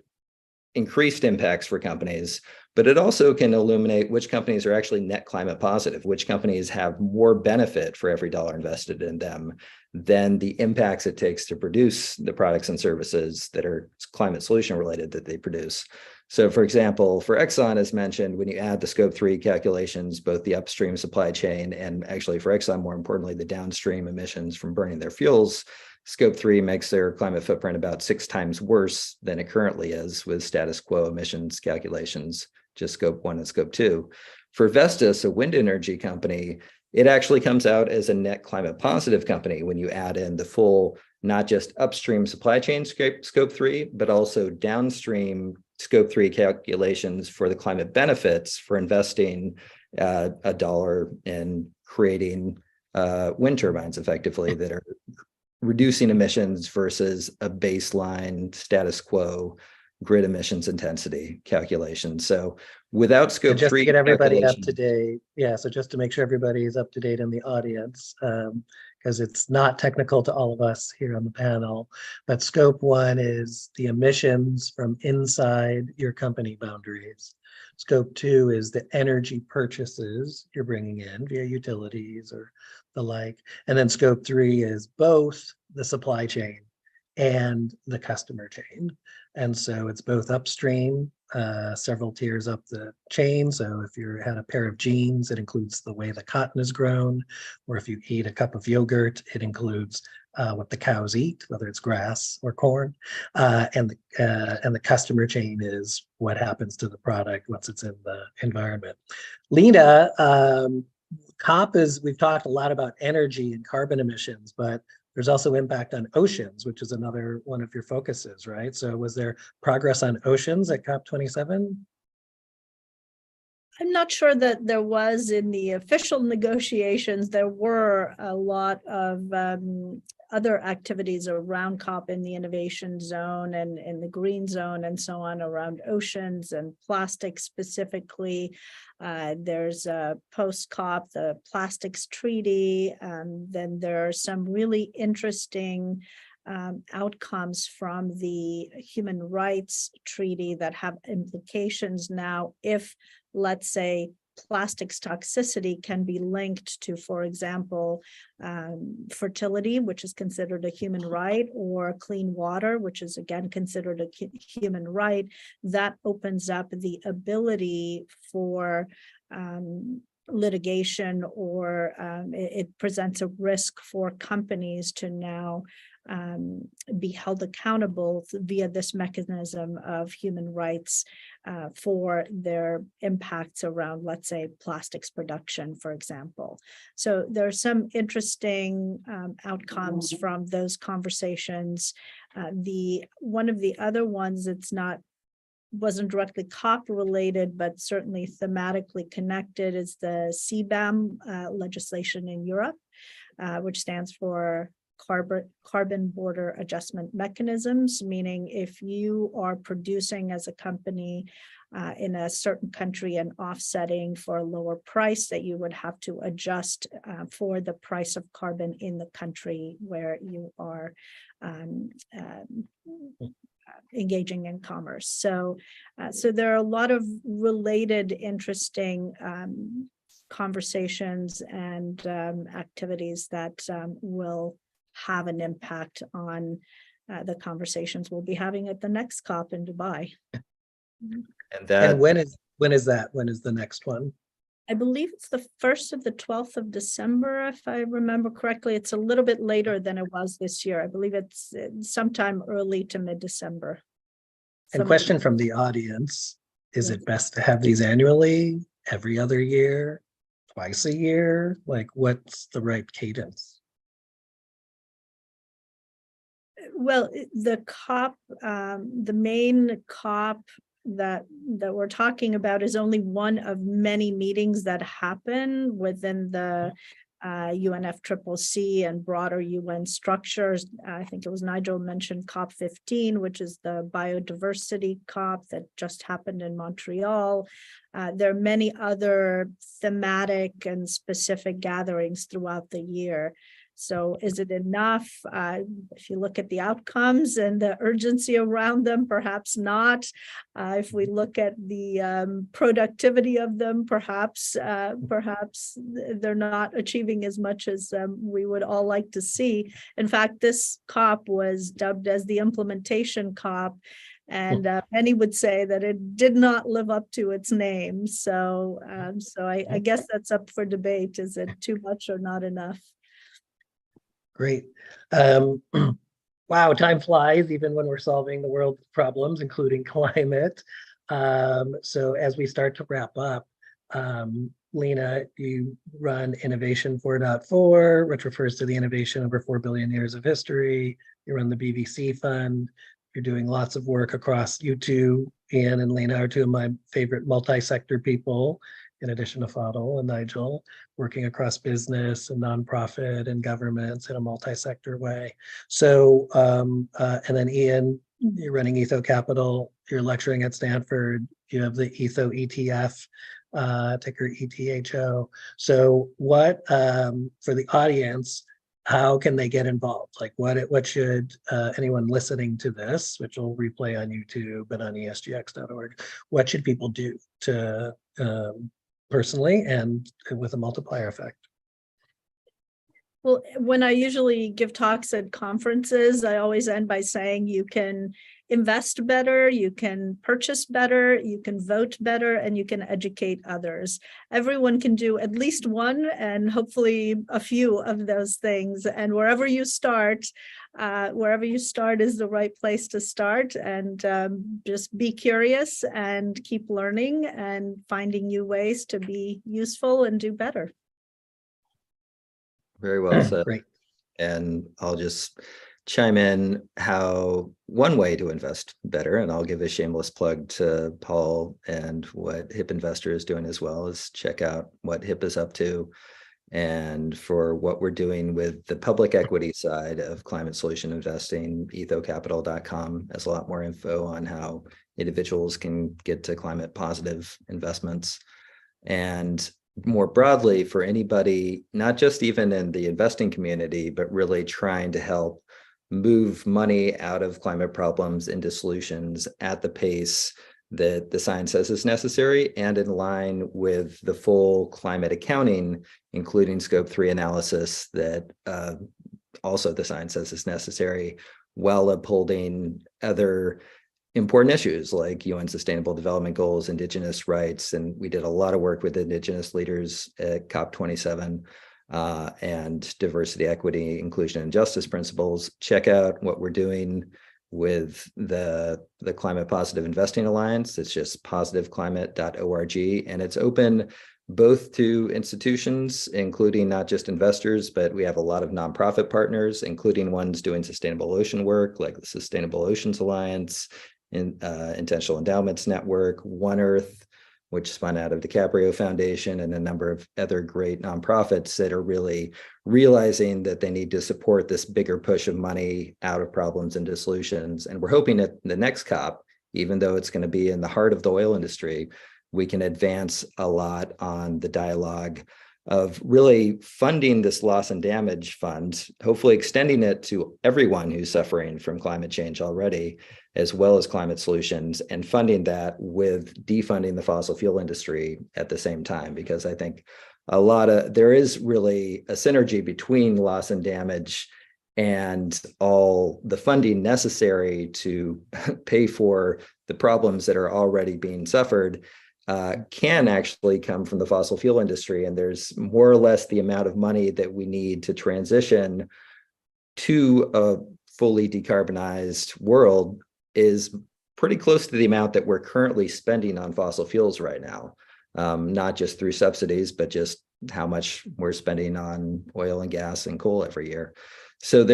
increased impacts for companies, but it also can illuminate which companies are actually net climate positive, which companies have more benefit for every dollar invested in them than the impacts it takes to produce the products and services that are climate solution related that they produce. So for example, for Exxon, as mentioned, when you add the Scope 3 calculations, both the upstream supply chain and actually for Exxon, more importantly, the downstream emissions from burning their fuels, Scope 3 makes their climate footprint about 6 times worse than it currently is with status quo emissions calculations, just Scope 1 and Scope 2. For Vestas, a wind energy company, it actually comes out as a net climate positive company when you add in the full, not just upstream supply chain Scope 3, but also downstream Scope 3 calculations for the climate benefits for investing $1 in creating wind turbines effectively that are reducing emissions versus a baseline status quo grid emissions intensity calculation. So without Scope 3, just to get everybody up to date, so just to make sure everybody is up to date in the audience, because it's not technical to all of us here on the panel, but Scope 1 is the emissions from inside your company boundaries. Scope 2 is the energy purchases you're bringing in via utilities or the like. And then Scope 3 is both the supply chain and the customer chain. And so it's both upstream, several tiers up the chain. So if you had a pair of jeans, it includes the way the cotton is grown, or if you eat a cup of yogurt, it includes what the cows eat, whether it's grass or corn. And the customer chain is what happens to the product once it's in the environment. Lina, COP is, we've talked a lot about energy and carbon emissions, but There's also impact on oceans, which is another one of your focuses, right? So was there progress on oceans at COP27? I'm not sure that there was in the official negotiations. There were a lot of other activities around COP in the innovation zone and in the green zone and so on around oceans and plastic specifically. There's a post-COP, the plastics treaty. Then there are some really interesting outcomes from the human rights treaty that have implications now if, let's say, plastics toxicity can be linked to, for example, fertility, which is considered a human right, or clean water, which is again considered a human right. That opens up the ability for litigation, or it presents a risk for companies to now be held accountable via this mechanism of human rights for their impacts around, let's say, plastics production, for example. So there are some interesting outcomes from those conversations. One of the other ones that's wasn't directly COP related, but certainly thematically connected, is the CBAM legislation in Europe, which stands for carbon border adjustment mechanisms, meaning if you are producing as a company in a certain country and offsetting for a lower price, that you would have to adjust for the price of carbon in the country where you are engaging in commerce. So there are a lot of related, interesting conversations and activities that will have an impact on the conversations we'll be having at the next COP in Dubai. And when is that? When is the next one? I believe it's the 1st of the 12th of December, if I remember correctly. It's a little bit later than it was this year. I believe it's sometime early to mid-December. And question from the audience, is it best to have these annually, every other year, twice a year? Like, what's the right cadence? Well, the COP, the main COP that we're talking about is only one of many meetings that happen within the UNFCCC and broader UN structures. I think it was Nigel mentioned COP15, which is the biodiversity COP that just happened in Montreal. There are many other thematic and specific gatherings throughout the year. So is it enough? If you look at the outcomes and the urgency around them, perhaps not. If we look at the productivity of them, perhaps they're not achieving as much as we would all like to see. In fact, this COP was dubbed as the implementation COP, and many would say that it did not live up to its name. So I guess that's up for debate. Is it too much or not enough? Great. Wow, time flies even when we're solving the world's problems, including climate. So as we start to wrap up, Lina, you run Innovation 4.4, which refers to the innovation over 4 billion years of history. You run the BVC Fund. You're doing lots of work across you two. Ian and Lina are two of my favorite multi-sector people, in addition to Fadl and Nigel, working across business and nonprofit and governments in a multi-sector way. So, and then Ian, you're running Etho Capital, you're lecturing at Stanford, you have the Etho ETF, ticker ETHO. So what, for the audience, how can they get involved? Like what should anyone listening to this, which will replay on YouTube and on ESGX.org, what should people do to personally and with a multiplier effect? Well, when I usually give talks at conferences, I always end by saying you can invest better, you can purchase better, you can vote better, and you can educate others. Everyone can do at least one and hopefully a few of those things. And wherever you start is the right place to start. And just be curious and keep learning and finding new ways to be useful and do better. Very well said. Great. And I'll just chime in how one way to invest better, and I'll give a shameless plug to Paul and what HIP Investor is doing as well, is check out what HIP is up to. And for what we're doing with the public equity side of climate solution investing, ethocapital.com has a lot more info on how individuals can get to climate positive investments. And more broadly, for anybody, not just even in the investing community, but really trying to help move money out of climate problems into solutions at the pace that the science says is necessary and in line with the full climate accounting, including scope 3 analysis that also the science says is necessary, while upholding other important issues like UN Sustainable Development Goals, Indigenous rights, and we did a lot of work with Indigenous leaders at COP27, and diversity, equity, inclusion, and justice principles. Check out what we're doing with the Climate Positive Investing Alliance. It's just positiveclimate.org, and it's open both to institutions, including not just investors, but we have a lot of nonprofit partners, including ones doing sustainable ocean work, like the Sustainable Oceans Alliance, Intentional Endowments Network, One Earth, which spun out of DiCaprio Foundation, and a number of other great nonprofits that are really realizing that they need to support this bigger push of money out of problems into solutions. And we're hoping that the next COP, even though it's going to be in the heart of the oil industry, we can advance a lot on the dialogue of really funding this loss and damage fund, hopefully extending it to everyone who's suffering from climate change already, as well as climate solutions, and funding that with defunding the fossil fuel industry at the same time, because I think there is really a synergy between loss and damage and all the funding necessary to pay for the problems that are already being suffered can actually come from the fossil fuel industry. And there's more or less the amount of money that we need to transition to a fully decarbonized world is pretty close to the amount that we're currently spending on fossil fuels right now, not just through subsidies, but just how much we're spending on oil and gas and coal every year. So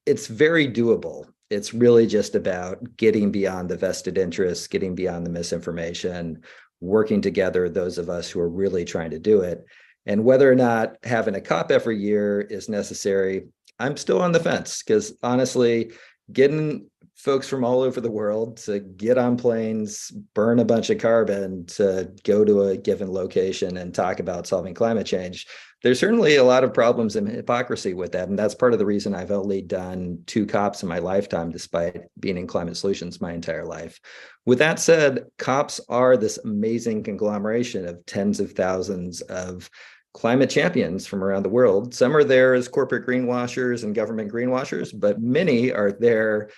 it's very doable. It's really just about getting beyond the vested interests, getting beyond the misinformation, working together, those of us who are really trying to do it. And whether or not having a COP every year is necessary, I'm still on the fence, because honestly, getting folks from all over the world to get on planes, burn a bunch of carbon to go to a given location and talk about solving climate change, there's certainly a lot of problems and hypocrisy with that. And that's part of the reason I've only done 2 COPs in my lifetime, despite being in climate solutions my entire life. With that said, COPs are this amazing conglomeration of tens of thousands of climate champions from around the world. Some are there as corporate greenwashers and government greenwashers, but many are there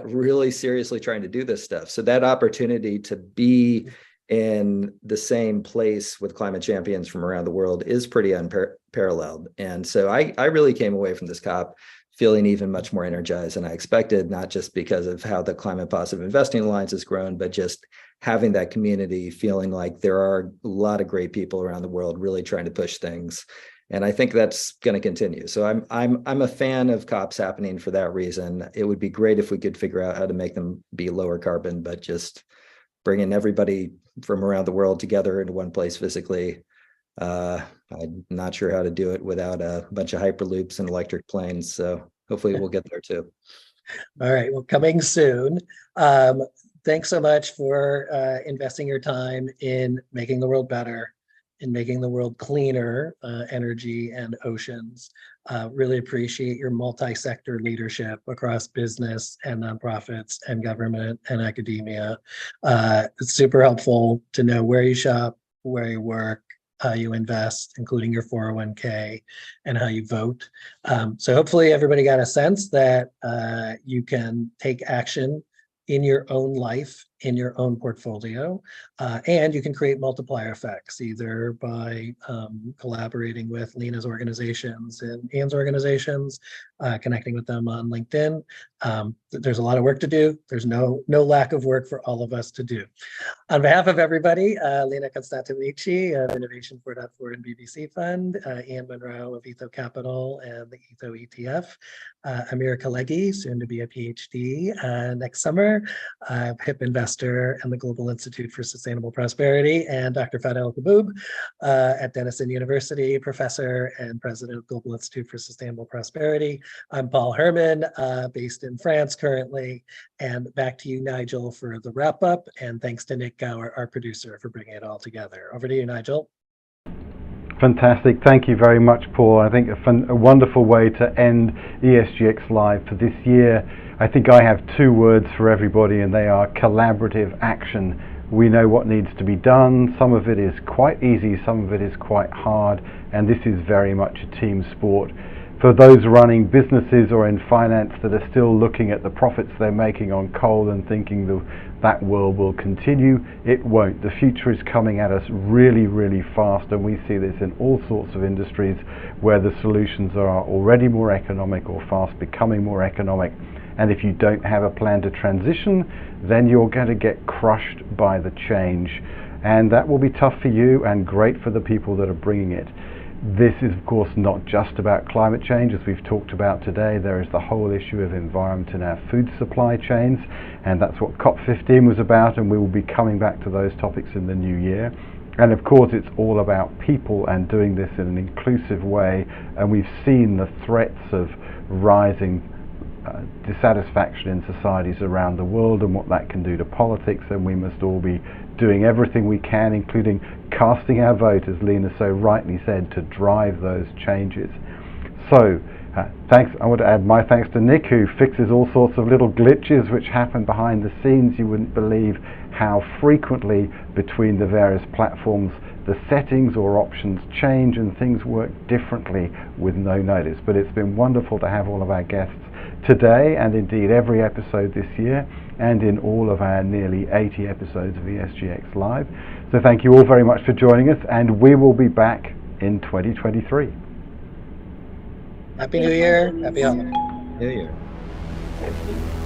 really seriously trying to do this stuff. So that opportunity to be in the same place with climate champions from around the world is pretty unparalleled. And so I really came away from this COP feeling even much more energized than I expected, not just because of how the Climate Positive Investing Alliance has grown, but just having that community, feeling like there are a lot of great people around the world really trying to push things. And I think that's going to continue. So I'm a fan of COPs happening for that reason. It would be great if we could figure out how to make them be lower carbon, but just bringing everybody from around the world together into one place physically. I'm not sure how to do it without a bunch of hyperloops and electric planes. So hopefully we'll get there too. All right, well, coming soon. Thanks so much for investing your time in making the world better, in making the world cleaner, energy and oceans. Really appreciate your multi-sector leadership across business and nonprofits and government and academia. It's super helpful to know where you shop, where you work, how you invest, including your 401k, and how you vote. So hopefully everybody got a sense that you can take action in your own life in your own portfolio. And you can create multiplier effects either by collaborating with Lina's organizations and Ian's organizations, connecting with them on LinkedIn. There's a lot of work to do. There's no lack of work for all of us to do. On behalf of everybody, Lina Constantinovici of Innovation 4.4 and BVC Fund, Ian Monroe of Etho Capital and the Etho ETF, Amir Khalegi, soon to be a PhD next summer, HIP investor and the Global Institute for Sustainable Prosperity, and Dr. Fadel Kaboub at Denison University, professor and president of Global Institute for Sustainable Prosperity. I'm Paul Herman, based in France currently, and back to you, Nigel, for the wrap up, and thanks to Nick Gower, our producer, for bringing it all together. Over to you, Nigel. Fantastic. Thank you very much, Paul. I think a wonderful way to end ESGX Live for this year. I think I have two words for everybody, and they are collaborative action. We know what needs to be done. Some of it is quite easy, some of it is quite hard, and this is very much a team sport. For those running businesses or in finance that are still looking at the profits they're making on coal and thinking that world will continue, it won't. The future is coming at us really, really fast, and we see this in all sorts of industries where the solutions are already more economic or fast becoming more economic. And if you don't have a plan to transition, then you're going to get crushed by the change. And that will be tough for you and great for the people that are bringing it. This is, of course, not just about climate change, as we've talked about today. There is the whole issue of environment in our food supply chains, and that's what COP15 was about, and we will be coming back to those topics in the new year. And of course, it's all about people and doing this in an inclusive way, and we've seen the threats of rising dissatisfaction in societies around the world and what that can do to politics, and we must all be doing everything we can, including casting our vote, as Lina so rightly said, to drive those changes. So thanks. I want to add my thanks to Nick, who fixes all sorts of little glitches which happen behind the scenes. You wouldn't believe how frequently between the various platforms the settings or options change and things work differently with no notice. But it's been wonderful to have all of our guests today, and indeed every episode this year, and in all of our nearly 80 episodes of ESGX Live. So thank you all very much for joining us, and we will be back in 2023. Happy New Year. Happy holidays. Yeah.